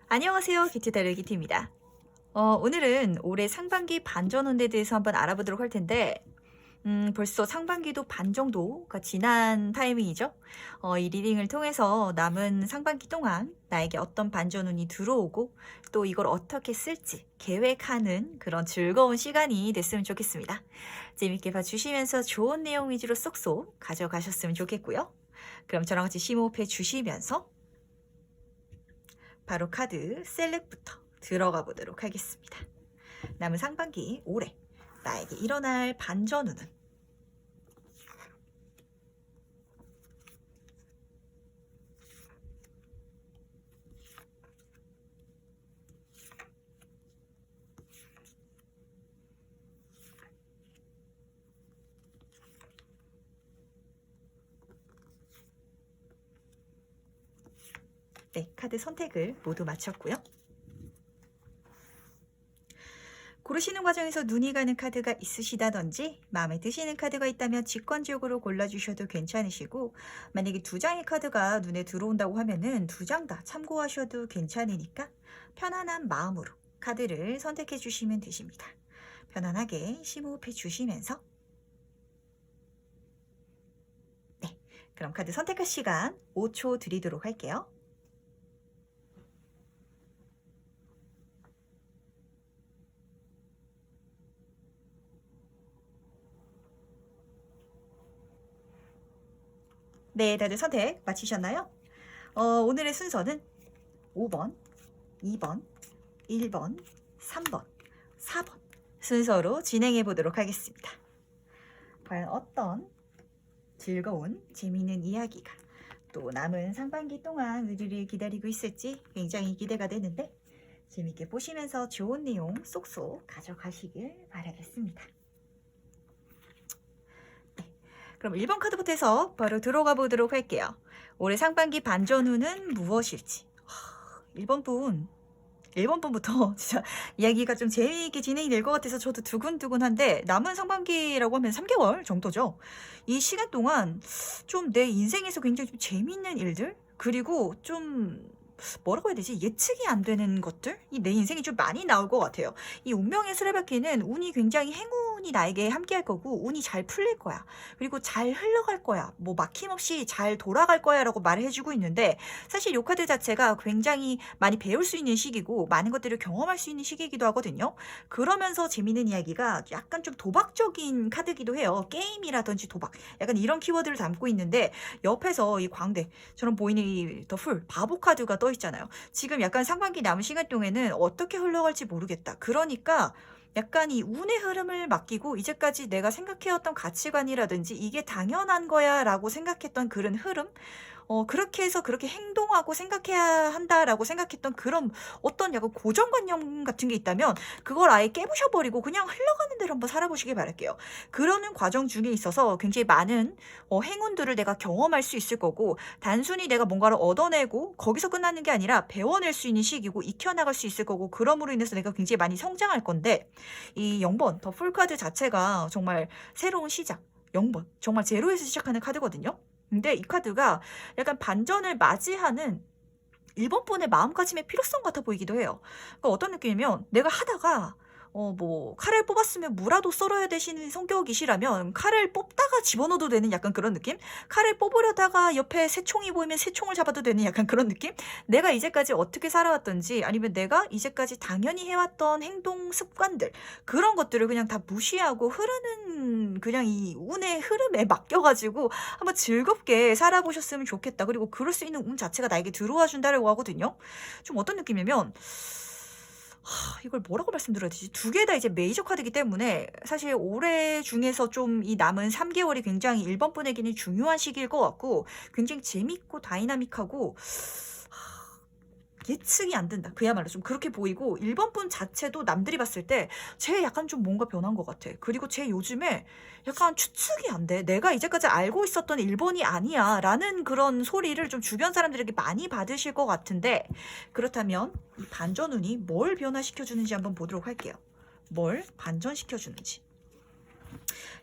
안녕하세요. 기트 다루기 기트입니다. 오늘은 올해 상반기 반전운에 대해서 한번 알아보도록 할 텐데, 벌써 상반기도 반 정도가 지난 타이밍이죠. 이 리딩을 통해서 남은 상반기 동안 나에게 어떤 반전운이 들어오고 또 이걸 어떻게 쓸지 계획하는 그런 즐거운 시간이 됐으면 좋겠습니다. 재밌게 봐주시면서 좋은 내용 위주로 쏙쏙 가져가셨으면 좋겠고요. 그럼 저랑 같이 심호흡해 주시면서 바로 카드 셀렉부터 들어가 보도록 하겠습니다. 남은 상반기 올해 나에게 일어날 반전운은 네, 카드 선택을 모두 마쳤고요. 고르시는 과정에서 눈이 가는 카드가 있으시다든지 마음에 드시는 카드가 있다면 직관적으로 골라주셔도 괜찮으시고, 만약에 두 장의 카드가 눈에 들어온다고 하면은 두 장 다 참고하셔도 괜찮으니까 편안한 마음으로 카드를 선택해 주시면 되십니다. 편안하게 심호흡해 주시면서 네, 그럼 카드 선택할 시간 5초 드리도록 할게요. 네, 다들 선택 마치셨나요? 오늘의 순서는 5번, 2번, 1번, 3번, 4번 순서로 진행해 보도록 하겠습니다. 과연 어떤 즐거운 재미있는 이야기가 또 남은 상반기 동안 우리를 기다리고 있을지 굉장히 기대가 되는데, 재밌게 보시면서 좋은 내용 쏙쏙 가져가시길 바라겠습니다. 그럼 1번 카드부터 해서 바로 들어가 보도록 할게요. 올해 상반기 반전운은 무엇일지. 1번 분부터 진짜 이야기가 좀 재미있게 진행이 될 것 같아서 저도 두근두근한데, 남은 상반기라고 하면 3개월 정도죠. 이 시간 동안 좀 내 인생에서 굉장히 좀 재미있는 일들, 그리고 좀 뭐라고 해야 되지? 예측이 안 되는 것들? 이 내 인생이 좀 많이 나올 것 같아요. 이 운명의 수레바퀴는 운이 굉장히 행운이 나에게 함께할 거고, 운이 잘 풀릴 거야. 그리고 잘 흘러갈 거야. 뭐 막힘없이 잘 돌아갈 거야 라고 말을 해주고 있는데, 사실 요 카드 자체가 굉장히 많이 배울 수 있는 시기고 많은 것들을 경험할 수 있는 시기이기도 하거든요. 그러면서 재밌는 이야기가 약간 좀 도박적인 카드기도 해요. 게임이라든지 도박. 약간 이런 키워드를 담고 있는데, 옆에서 이 광대처럼 보이는 이 더 풀 바보 카드가 떠 있잖아요. 지금 약간 상반기 남은 시간 동안에는 어떻게 흘러갈지 모르겠다. 그러니까 약간 이 운의 흐름을 맡기고, 이제까지 내가 생각해왔던 가치관이라든지 이게 당연한 거야 라고 생각했던 그런 흐름, 그렇게 해서 그렇게 행동하고 생각해야 한다라고 생각했던 그런 어떤 약간 고정관념 같은 게 있다면 그걸 아예 깨부셔버리고 그냥 흘러가는 대로 한번 살아보시길 바랄게요. 그러는 과정 중에 있어서 굉장히 많은 행운들을 내가 경험할 수 있을 거고, 단순히 내가 뭔가를 얻어내고 거기서 끝나는 게 아니라 배워낼 수 있는 시기고 익혀나갈 수 있을 거고, 그럼으로 인해서 내가 굉장히 많이 성장할 건데, 이 0번 더 풀카드 자체가 정말 새로운 시작, 0번 정말 제로에서 시작하는 카드거든요. 근데 이 카드가 약간 반전을 맞이하는 1번 분의 마음가짐의 필요성 같아 보이기도 해요. 그러니까 어떤 느낌이면, 내가 하다가 뭐 칼을 뽑았으면 무라도 썰어야 되시는 성격이시라면 칼을 뽑다가 집어넣어도 되는 약간 그런 느낌? 칼을 뽑으려다가 옆에 새총이 보이면 새총을 잡아도 되는 약간 그런 느낌? 내가 이제까지 어떻게 살아왔던지, 아니면 내가 이제까지 당연히 해왔던 행동 습관들, 그런 것들을 그냥 다 무시하고 흐르는 그냥 이 운의 흐름에 맡겨가지고 한번 즐겁게 살아보셨으면 좋겠다. 그리고 그럴 수 있는 운 자체가 나에게 들어와 준다라고 하거든요. 좀 어떤 느낌이면, 이걸 뭐라고 말씀드려야 되지? 두 개 다 이제 메이저 카드이기 때문에 사실 올해 중에서 좀 이 남은 3개월이 굉장히 1번 분에게는 중요한 시기일 것 같고, 굉장히 재밌고 다이나믹하고 예측이 안 된다. 그야말로 좀 그렇게 보이고, 1번 분 자체도 남들이 봤을 때 쟤 약간 좀 뭔가 변한 것 같아. 그리고 쟤 요즘에 약간 추측이 안 돼. 내가 이제까지 알고 있었던 1번이 아니야 라는 그런 소리를 좀 주변 사람들에게 많이 받으실 것 같은데, 그렇다면 이 반전운이 뭘 변화시켜주는지 한번 보도록 할게요. 뭘 반전시켜주는지.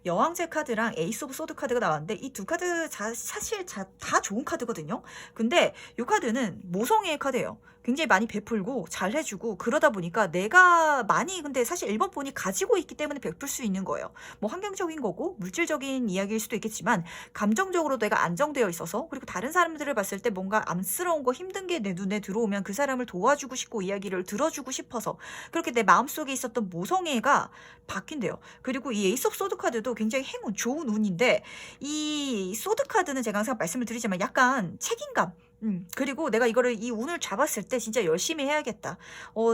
여왕제 카드랑 에이스 오브 소드 카드가 나왔는데, 이 두 카드 사실 다 좋은 카드거든요. 근데 이 카드는 모성애의 카드예요. 굉장히 많이 베풀고 잘 해주고 그러다 보니까 내가 많이 근데 사실 1번 분이 가지고 있기 때문에 베풀 수 있는 거예요. 뭐 환경적인 거고 물질적인 이야기일 수도 있겠지만 감정적으로 내가 안정되어 있어서 그리고 다른 사람들을 봤을 때 뭔가 안쓰러운 거 힘든 게 내 눈에 들어오면 그 사람을 도와주고 싶고 이야기를 들어주고 싶어서 그렇게 내 마음속에 있었던 모성애가 바뀐대요. 그리고 이 에이스 오브 소드 카드도 굉장히 행운, 좋은 운인데 이 소드 카드는 제가 항상 말씀을 드리지만 약간 책임감 그리고 내가 이거를 이 운을 잡았을 때 진짜 열심히 해야겠다.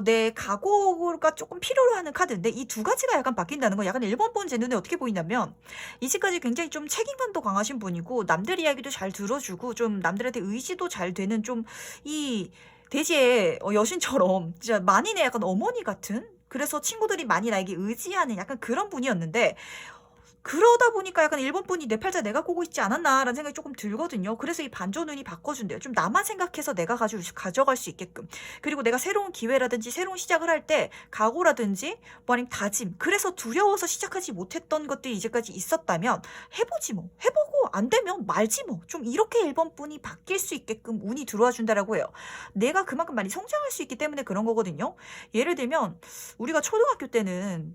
내 각오가 조금 필요로 하는 카드인데 이 두 가지가 약간 바뀐다는 건 약간 1번 본 제 눈에 어떻게 보인다면 이제까지 굉장히 좀 책임감도 강하신 분이고 남들 이야기도 잘 들어주고 좀 남들한테 의지도 잘 되는 좀 이 대지의 여신처럼 진짜 만인의 약간 어머니 같은 그래서 친구들이 많이 나에게 의지하는 약간 그런 분이었는데 그러다 보니까 약간 1번 분이 '내 팔자 내가 꼬고 있지 않았나.'라는 생각이 조금 들거든요. 그래서 이 반전운이 바꿔준대요. 좀 나만 생각해서 내가 가져갈 수 있게끔. 그리고 내가 새로운 기회라든지 새로운 시작을 할 때 각오라든지 뭐 아니면 다짐 그래서 두려워서 시작하지 못했던 것들이 이제까지 있었다면 해 보지 뭐. 해 보고 안 되면 말지 뭐. 좀 이렇게 1번 분이 바뀔 수 있게끔 운이 들어와 준다라고 해요. 내가 그만큼 많이 성장할 수 있기 때문에 그런 거거든요. 예를 들면 우리가 초등학교 때는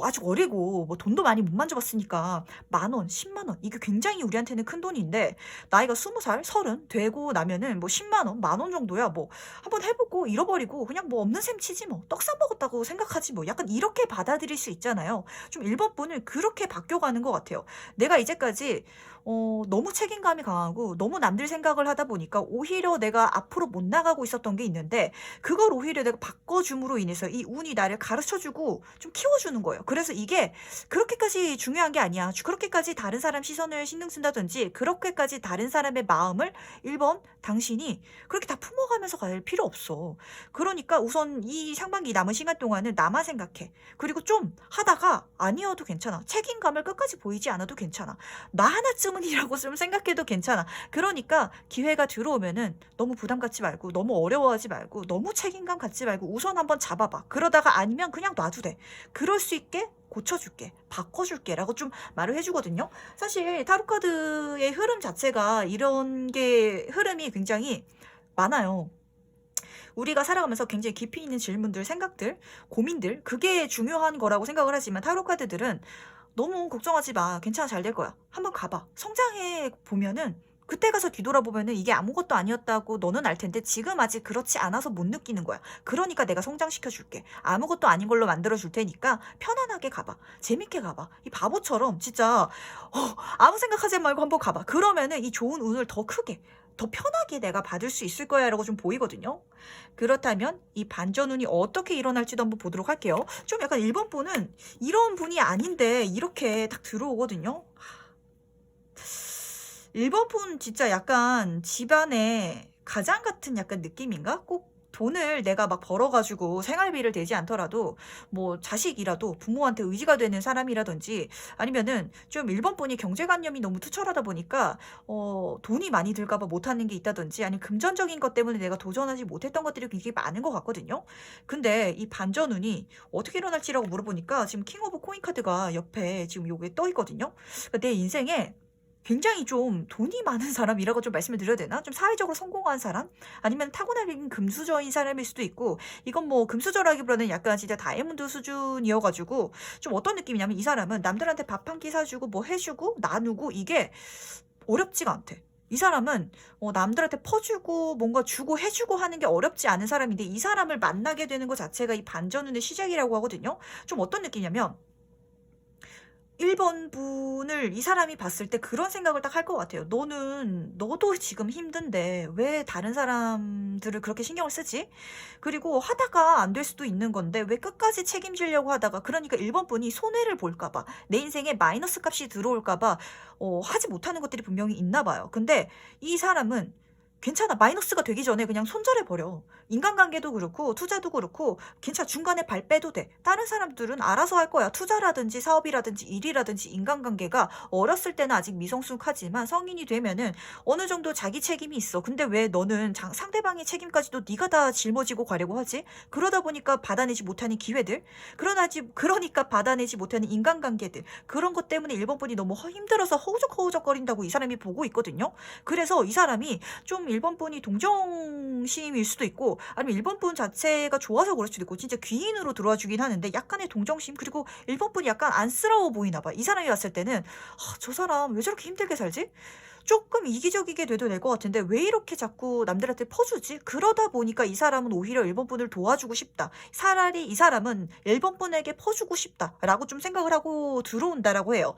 아직 어리고 뭐 돈도 많이 못 만져봤으니까 10,000원, 100,000원 이게 굉장히 우리한테는 큰 돈인데 나이가 20살, 30 되고 나면은 뭐 10만 원, 10,000원 정도야 뭐 한번 해보고 잃어버리고 그냥 뭐 없는 셈 치지 뭐 떡 사 먹었다고 생각하지 뭐 약간 이렇게 받아들일 수 있잖아요. 좀 1번 분을 그렇게 바뀌어가는 것 같아요. 내가 이제까지 너무 책임감이 강하고 너무 남들 생각을 하다 보니까 오히려 내가 앞으로 못 나가고 있었던 게 있는데 그걸 오히려 내가 바꿔줌으로 인해서 이 운이 나를 가르쳐주고 좀 키워주는 거예요. 그래서 이게 그렇게까지 중요한 게 아니야. 그렇게까지 다른 사람 시선을 신경 쓴다든지 그렇게까지 다른 사람의 마음을 1번 당신이 그렇게 다 품어가면서 갈 필요 없어. 그러니까 우선 이 상반기 남은 시간 동안은 나만 생각해. 그리고 좀 하다가 아니어도 괜찮아. 책임감을 끝까지 보이지 않아도 괜찮아. 나 하나쯤은이라고 좀 생각해도 괜찮아. 그러니까 기회가 들어오면은 너무 부담 갖지 말고 너무 어려워하지 말고 너무 책임감 갖지 말고 우선 한번 잡아봐. 그러다가 아니면 그냥 놔도 돼. 그럴 수 있게 고쳐줄게, 바꿔줄게 라고 좀 말을 해주거든요. 사실 타로카드의 흐름 자체가 이런 게 흐름이 굉장히 많아요. 우리가 살아가면서 굉장히 깊이 있는 질문들, 생각들, 고민들 그게 중요한 거라고 생각을 하지만 타로 카드들은 너무 걱정하지 마. 괜찮아 잘 될 거야. 한번 가봐. 성장해 보면은 그때 가서 뒤돌아보면은 이게 아무것도 아니었다고 너는 알 텐데 지금 아직 그렇지 않아서 못 느끼는 거야. 그러니까 내가 성장시켜 줄게. 아무것도 아닌 걸로 만들어 줄 테니까 편안하게 가봐. 재밌게 가봐. 이 바보처럼 진짜 아무 생각하지 말고 한번 가봐. 그러면은 이 좋은 운을 더 크게 더 편하게 내가 받을 수 있을 거야 라고 좀 보이거든요. 그렇다면 이 반전운이 어떻게 일어날지도 한번 보도록 할게요. 좀 약간 1번 분은 이런 분이 아닌데 이렇게 딱 들어오거든요. 1번 분 진짜 약간 집안에 가장 같은 약간 느낌인가? 꼭 돈을 내가 막 벌어가지고 생활비를 대지 않더라도 뭐 자식이라도 부모한테 의지가 되는 사람이라든지 아니면은 좀 1번 분이 경제관념이 너무 투철하다 보니까 돈이 많이 들까봐 못하는 게 있다든지 아니면 금전적인 것 때문에 내가 도전하지 못했던 것들이 굉장히 많은 것 같거든요. 근데 이 반전운이 어떻게 일어날지라고 물어보니까 지금 킹 오브 코인 카드가 옆에 지금 요게 떠 있거든요. 그러니까 내 인생에 굉장히 좀 돈이 많은 사람이라고 좀 말씀을 드려야 되나? 좀 사회적으로 성공한 사람? 아니면 타고난 금수저인 사람일 수도 있고, 이건 뭐 금수저라기보다는 약간 진짜 다이아몬드 수준이어가지고, 좀 어떤 느낌이냐면 이 사람은 남들한테 밥 한 끼 사주고 뭐 해주고 나누고 이게 어렵지가 않대. 이 사람은 남들한테 퍼주고 뭔가 주고 해주고 하는 게 어렵지 않은 사람인데 이 사람을 만나게 되는 것 자체가 이 반전운의 시작이라고 하거든요. 좀 어떤 느낌이냐면 1번 분을 이 사람이 봤을 때 그런 생각을 딱 할 것 같아요. 너도 지금 힘든데 왜 다른 사람들을 그렇게 신경을 쓰지? 그리고 하다가 안 될 수도 있는 건데 왜 끝까지 책임지려고 하다가 그러니까 1번 분이 손해를 볼까봐 내 인생에 마이너스 값이 들어올까봐 하지 못하는 것들이 분명히 있나 봐요. 근데 이 사람은 괜찮아. 마이너스가 되기 전에 그냥 손절해버려. 인간관계도 그렇고 투자도 그렇고 괜찮아. 중간에 발 빼도 돼. 다른 사람들은 알아서 할 거야. 투자라든지 사업이라든지 일이라든지 인간관계가 어렸을 때는 아직 미성숙하지만 성인이 되면은 어느 정도 자기 책임이 있어. 근데 왜 너는 상대방의 책임까지도 네가 다 짊어지고 가려고 하지? 그러다 보니까 받아내지 못하는 기회들, 그러니까 받아내지 못하는 인간관계들, 그런 것 때문에 1번 분이 너무 힘들어서 허우적허우적거린다고 이 사람이 보고 있거든요. 그래서 이 사람이 좀 1번 분이 동정심일 수도 있고 아니면 1번 분 자체가 좋아서 그럴 수도 있고 진짜 귀인으로 들어와 주긴 하는데 약간의 동정심 그리고 1번 분이 약간 안쓰러워 보이나 봐. 이 사람이 왔을 때는 저 사람 왜 저렇게 힘들게 살지? 조금 이기적이게 돼도 될 것 같은데 왜 이렇게 자꾸 남들한테 퍼주지? 그러다 보니까 이 사람은 오히려 1번 분을 도와주고 싶다. 차라리 이 사람은 1번 분에게 퍼주고 싶다라고 좀 생각을 하고 들어온다라고 해요.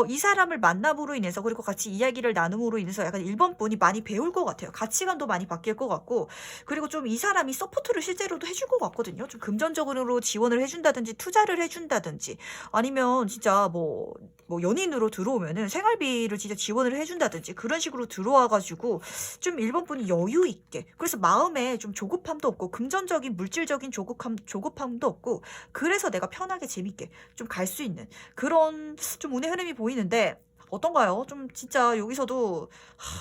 이 사람을 만남으로 인해서 그리고 같이 이야기를 나눔으로 인해서 약간 1번 분이 많이 배울 것 같아요. 가치관도 많이 바뀔 것 같고 그리고 좀 이 사람이 서포트를 실제로도 해줄 것 같거든요. 좀 금전적으로 지원을 해준다든지 투자를 해준다든지 아니면 진짜 뭐 연인으로 들어오면은 생활비를 진짜 지원을 해준다든지 그런 식으로 들어와가지고 좀 1번 분이 여유 있게 그래서 마음에 좀 조급함도 없고 금전적인 물질적인 조급함도 없고 그래서 내가 편하게 재밌게 좀 갈 수 있는 그런 좀 운의 흐름이 보이는데 어떤가요? 좀 진짜 여기서도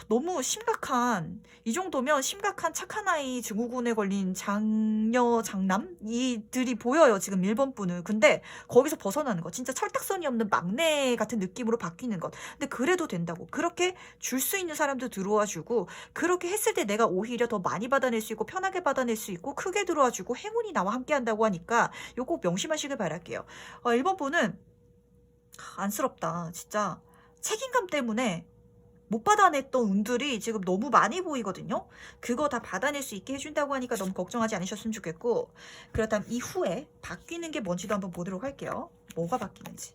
너무 심각한 이 정도면 심각한 착한 아이 증후군에 걸린 장녀 장남 이들이 보여요 지금 1번 분은. 근데 거기서 벗어나는 거 진짜 철딱선이 없는 막내 같은 느낌으로 바뀌는 것. 근데 그래도 된다고 그렇게 줄 수 있는 사람도 들어와 주고 그렇게 했을 때 내가 오히려 더 많이 받아낼 수 있고 편하게 받아낼 수 있고 크게 들어와 주고 행운이 나와 함께 한다고 하니까 요거 꼭 명심하시길 바랄게요. 1번 분은 안쓰럽다 진짜. 책임감 때문에 못 받아냈던 운들이 지금 너무 많이 보이거든요. 그거 다 받아낼 수 있게 해준다고 하니까 너무 걱정하지 않으셨으면 좋겠고 그렇다면 이후에 바뀌는 게 뭔지도 한번 보도록 할게요. 뭐가 바뀌는지.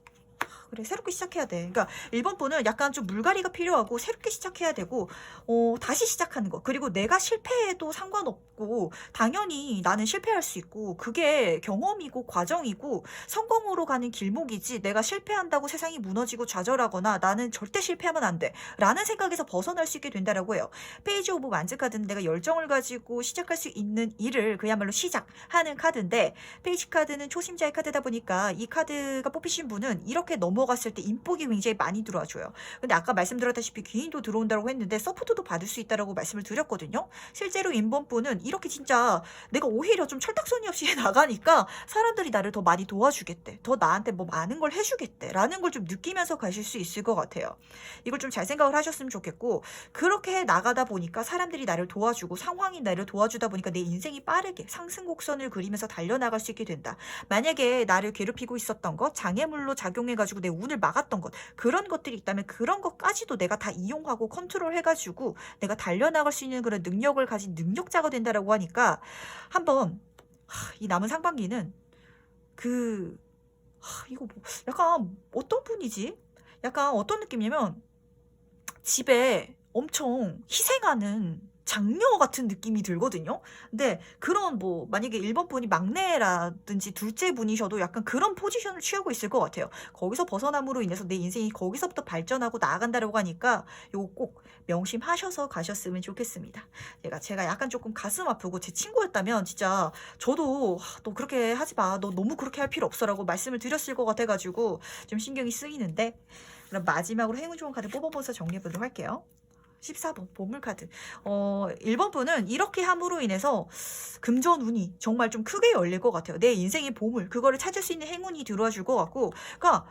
그래 새롭게 시작해야 돼. 그러니까 1번 분은 약간 좀 물갈이가 필요하고 새롭게 시작해야 되고 다시 시작하는 거. 그리고 내가 실패해도 상관없고 당연히 나는 실패할 수 있고 그게 경험이고 과정이고 성공으로 가는 길목이지 내가 실패한다고 세상이 무너지고 좌절하거나 나는 절대 실패하면 안 돼 라는 생각에서 벗어날 수 있게 된다라고 해요. 페이지 오브 완즈 카드는 내가 열정을 가지고 시작할 수 있는 일을 그야말로 시작하는 카드인데 페이지 카드는 초심자의 카드다 보니까 이 카드가 뽑히신 분은 이렇게 넘어갔을 때 인복이 굉장히 많이 들어와줘요. 근데 아까 말씀드렸다시피 귀인도 들어온다고 했는데 서포트도 받을 수 있다라고 말씀을 드렸거든요. 실제로 인번분은 이렇게 진짜 내가 오히려 좀 철딱서니 없이 나가니까 사람들이 나를 더 많이 도와주겠대. 더 나한테 뭐 많은 걸 해주겠대. 라는 걸 좀 느끼면서 가실 수 있을 것 같아요. 이걸 좀 잘 생각을 하셨으면 좋겠고 그렇게 나가다 보니까 사람들이 나를 도와주고 상황이 나를 도와주다 보니까 내 인생이 빠르게 상승 곡선을 그리면서 달려나갈 수 있게 된다. 만약에 나를 괴롭히고 있었던 것, 장애물로 작용해가지고 내 운을 막았던 것 그런 것들이 있다면 그런 것까지도 내가 다 이용하고 컨트롤 해가지고 내가 달려나갈 수 있는 그런 능력을 가진 능력자가 된다라고 하니까 한번 이 남은 상반기는 이거 뭐 약간 어떤 분이지? 약간 어떤 느낌이냐면 집에 엄청 희생하는 장녀 같은 느낌이 들거든요. 근데 그런 뭐 만약에 1번 분이 막내라든지 둘째 분이셔도 약간 그런 포지션을 취하고 있을 것 같아요. 거기서 벗어남으로 인해서 내 인생이 거기서부터 발전하고 나아간다고 하니까 요거 꼭 명심하셔서 가셨으면 좋겠습니다. 제가 약간 조금 가슴 아프고 제 친구였다면 진짜 저도 너 그렇게 하지 마. 너 너무 그렇게 할 필요 없어라고 말씀을 드렸을 것 같아가지고 좀 신경이 쓰이는데 그럼 마지막으로 행운 좋은 카드 뽑아보면서 정리해보도록 할게요. 14번 보물카드 1번 분은 이렇게 함으로 인해서 금전운이 정말 좀 크게 열릴 것 같아요. 내 인생의 보물 그거를 찾을 수 있는 행운이 들어와 줄 것 같고 그러니까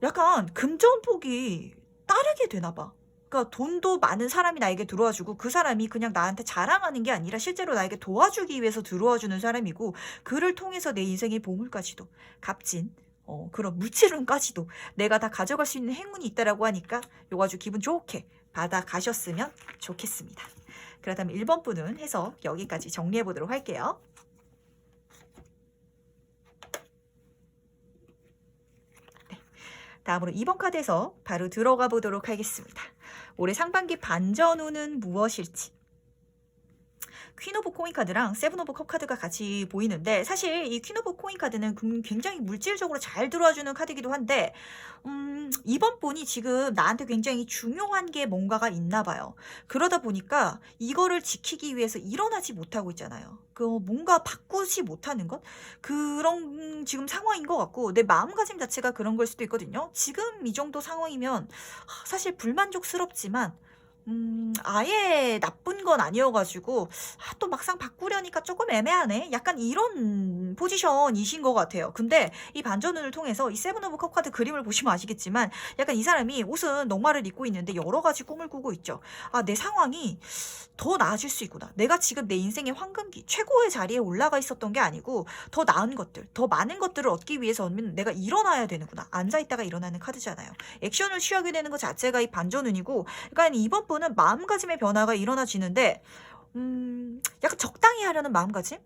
약간 금전복이 따르게 되나 봐. 그러니까 돈도 많은 사람이 나에게 들어와 주고 그 사람이 그냥 나한테 자랑하는 게 아니라 실제로 나에게 도와주기 위해서 들어와 주는 사람이고 그를 통해서 내 인생의 보물까지도 값진 그런 물질운까지도 내가 다 가져갈 수 있는 행운이 있다라고 하니까 요거 아주 기분 좋게 받아 가셨으면 좋겠습니다. 그렇다면 1번 분은 해서 여기까지 정리해 보도록 할게요. 네. 다음으로 2번 카드에서 바로 들어가 보도록 하겠습니다. 올해 상반기 반전운은 무엇일지. 퀸 오브 코인 카드랑 세븐 오브 컵 카드가 같이 보이는데 사실 이 퀸 오브 코인 카드는 굉장히 물질적으로 잘 들어와주는 카드이기도 한데 이번 분이 지금 나한테 굉장히 중요한 게 뭔가가 있나 봐요. 그러다 보니까 이거를 지키기 위해서 일어나지 못하고 있잖아요. 뭔가 바꾸지 못하는 것? 그런 지금 상황인 것 같고 내 마음가짐 자체가 그런 걸 수도 있거든요. 지금 이 정도 상황이면 사실 불만족스럽지만 아예 나쁜 건 아니어가지고 또 막상 바꾸려니까 조금 애매하네. 약간 이런 포지션이신 것 같아요. 근데 이 반전운을 통해서 이 세븐 오브 컵 카드 그림을 보시면 아시겠지만 약간 이 사람이 옷은 넉마를 입고 있는데 여러 가지 꿈을 꾸고 있죠. 아, 내 상황이 더 나아질 수 있구나. 내가 지금 내 인생의 황금기 최고의 자리에 올라가 있었던 게 아니고 더 나은 것들, 더 많은 것들을 얻기 위해서는 내가 일어나야 되는구나. 앉아있다가 일어나는 카드잖아요. 액션을 취하게 되는 것 자체가 이 반전운이고, 그러니까 이번 분은 마음가짐의 변화가 일어나지는데 약간 적당히 하려는 마음가짐?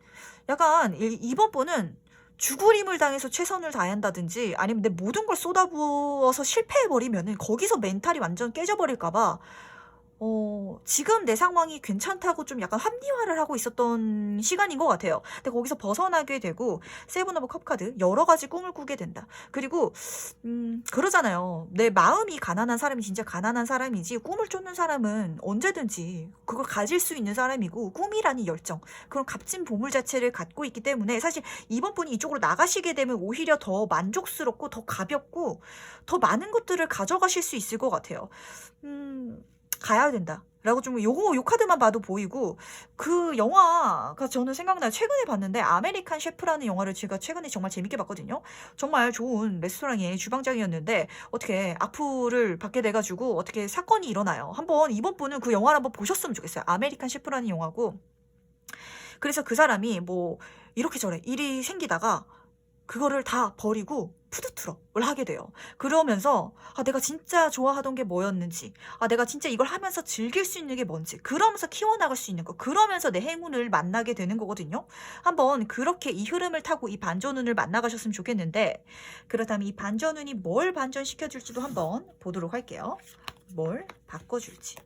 약간 이번 분은 죽으림을 당해서 최선을 다한다든지 아니면 내 모든 걸 쏟아부어서 실패해버리면은 거기서 멘탈이 완전 깨져버릴까봐 지금 내 상황이 괜찮다고 좀 약간 합리화를 하고 있었던 시간인 것 같아요. 근데 거기서 벗어나게 되고 세븐 오브 컵 카드 여러 가지 꿈을 꾸게 된다. 그리고 그러잖아요. 내 마음이 가난한 사람이 진짜 가난한 사람이지 꿈을 쫓는 사람은 언제든지 그걸 가질 수 있는 사람이고 꿈이라는 열정 그런 값진 보물 자체를 갖고 있기 때문에 사실 이번 분이 이쪽으로 나가시게 되면 오히려 더 만족스럽고 더 가볍고 더 많은 것들을 가져가실 수 있을 것 같아요. 가야 된다. 라고 좀 요 카드만 봐도 보이고 그 영화가 저는 생각나요. 최근에 봤는데 아메리칸 셰프라는 영화를 제가 최근에 정말 재밌게 봤거든요. 정말 좋은 레스토랑의 주방장이었는데 어떻게 악플을 받게 돼가지고 어떻게 사건이 일어나요. 한번 이번 분은 그 영화를 한번 보셨으면 좋겠어요. 아메리칸 셰프라는 영화고 그래서 그 사람이 뭐 이렇게 저래 일이 생기다가 그거를 다 버리고 푸드트럭을 하게 돼요. 그러면서 아, 내가 진짜 좋아하던 게 뭐였는지, 아, 내가 진짜 이걸 하면서 즐길 수 있는 게 뭔지, 그러면서 키워나갈 수 있는 거, 그러면서 내 행운을 만나게 되는 거거든요. 한번 그렇게 이 흐름을 타고 이 반전운을 만나가셨으면 좋겠는데, 그렇다면 이 반전운이 뭘 반전시켜줄지도 한번 보도록 할게요. 뭘 바꿔줄지.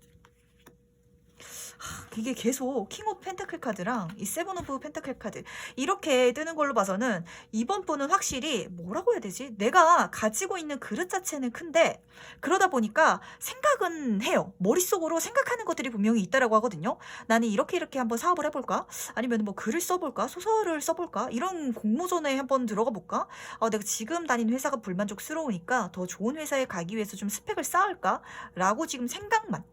이게 계속 킹 오브 펜타클 카드랑 이 세븐 오브 펜타클 카드 이렇게 뜨는 걸로 봐서는 이번 분은 확실히 뭐라고 해야 되지? 내가 가지고 있는 그릇 자체는 큰데 그러다 보니까 생각은 해요. 머릿속으로 생각하는 것들이 분명히 있다라고 하거든요. 나는 이렇게 한번 사업을 해볼까? 아니면 뭐 글을 써볼까? 소설을 써볼까? 이런 공모전에 한번 들어가 볼까? 내가 지금 다니는 회사가 불만족스러우니까 더 좋은 회사에 가기 위해서 좀 스펙을 쌓을까? 라고 지금 생각만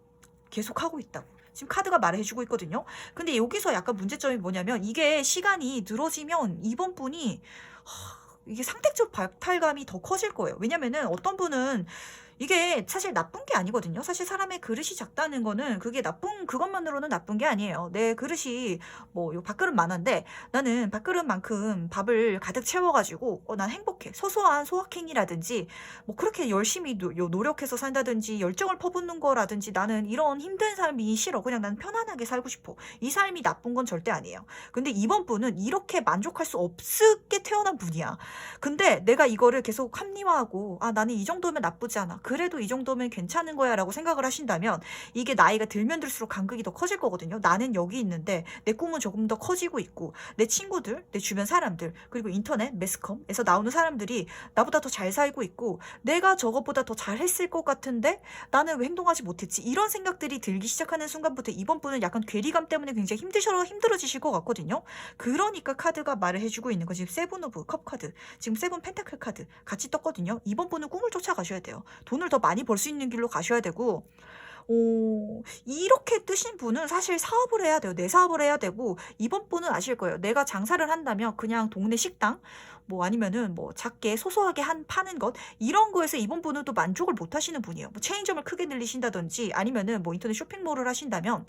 계속 하고 있다고. 지금 카드가 말해주고 있거든요. 근데 여기서 약간 문제점이 뭐냐면 이게 시간이 늘어지면 이번 분이 이게 상대적 박탈감이 더 커질 거예요. 왜냐면은 어떤 분은 이게 사실 나쁜 게 아니거든요. 사실 사람의 그릇이 작다는 거는 그게 그것만으로는 나쁜 게 아니에요. 내 그릇이 뭐 요 밥그릇만한데 나는 밥그릇만큼 밥을 가득 채워가지고 난 행복해. 소소한 소확행이라든지 뭐 그렇게 열심히 노력해서 산다든지 열정을 퍼붓는 거라든지 나는 이런 힘든 삶이 싫어. 그냥 나는 편안하게 살고 싶어. 이 삶이 나쁜 건 절대 아니에요. 근데 이번 분은 이렇게 만족할 수 없게 태어난 분이야. 근데 내가 이거를 계속 합리화하고 나는 이 정도면 나쁘지 않아. 그래도 이 정도면 괜찮은 거야 라고 생각을 하신다면 이게 나이가 들면 들수록 간극이 더 커질 거거든요. 나는 여기 있는데 내 꿈은 조금 더 커지고 있고 내 친구들, 내 주변 사람들 그리고 인터넷, 매스컴에서 나오는 사람들이 나보다 더 잘 살고 있고 내가 저것보다 더 잘했을 것 같은데 나는 왜 행동하지 못했지? 이런 생각들이 들기 시작하는 순간부터 이번 분은 약간 괴리감 때문에 굉장히 힘들어지실 것 같거든요. 그러니까 카드가 말을 해주고 있는 거 지금 세븐 오브 컵 카드 지금 세븐 펜타클 카드 같이 떴거든요. 이번 분은 꿈을 쫓아가셔야 돼요. 돈을 더 많이 벌 수 있는 길로 가셔야 되고 이렇게 뜨신 분은 사실 사업을 해야 돼요. 내 사업을 해야 되고 이번 분은 아실 거예요. 내가 장사를 한다면 그냥 동네 식당 뭐 아니면은 뭐 작게 소소하게 파는 것 이런 거에서 이번 분은 또 만족을 못 하시는 분이에요. 뭐 체인점을 크게 늘리신다든지 아니면은 뭐 인터넷 쇼핑몰을 하신다면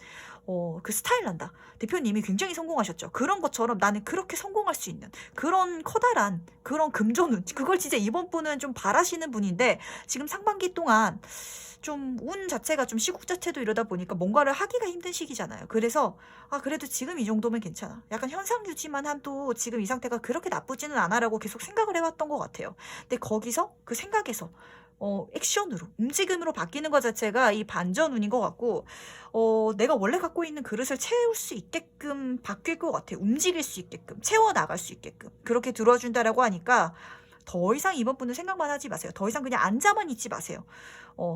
그 스타일 난다. 대표님이 굉장히 성공하셨죠. 그런 것처럼 나는 그렇게 성공할 수 있는 그런 커다란 그런 금전운 그걸 진짜 이번 분은 좀 바라시는 분인데 지금 상반기 동안 좀 운 자체가 좀 시국 자체도 이러다 보니까 뭔가를 하기가 힘든 시기잖아요. 그래서 그래도 지금 이 정도면 괜찮아. 약간 현상 유지만 한도 지금 이 상태가 그렇게 나쁘지는 않아라고 계속 생각을 해왔던 것 같아요. 근데 거기서 그 생각에서 액션으로 움직임으로 바뀌는 것 자체가 이 반전운인 것 같고 내가 원래 갖고 있는 그릇을 채울 수 있게끔 바뀔 것 같아요. 움직일 수 있게끔 채워나갈 수 있게끔 그렇게 들어준다라고 하니까 더 이상 이번 분은 생각만 하지 마세요. 더 이상 그냥 앉아만 있지 마세요.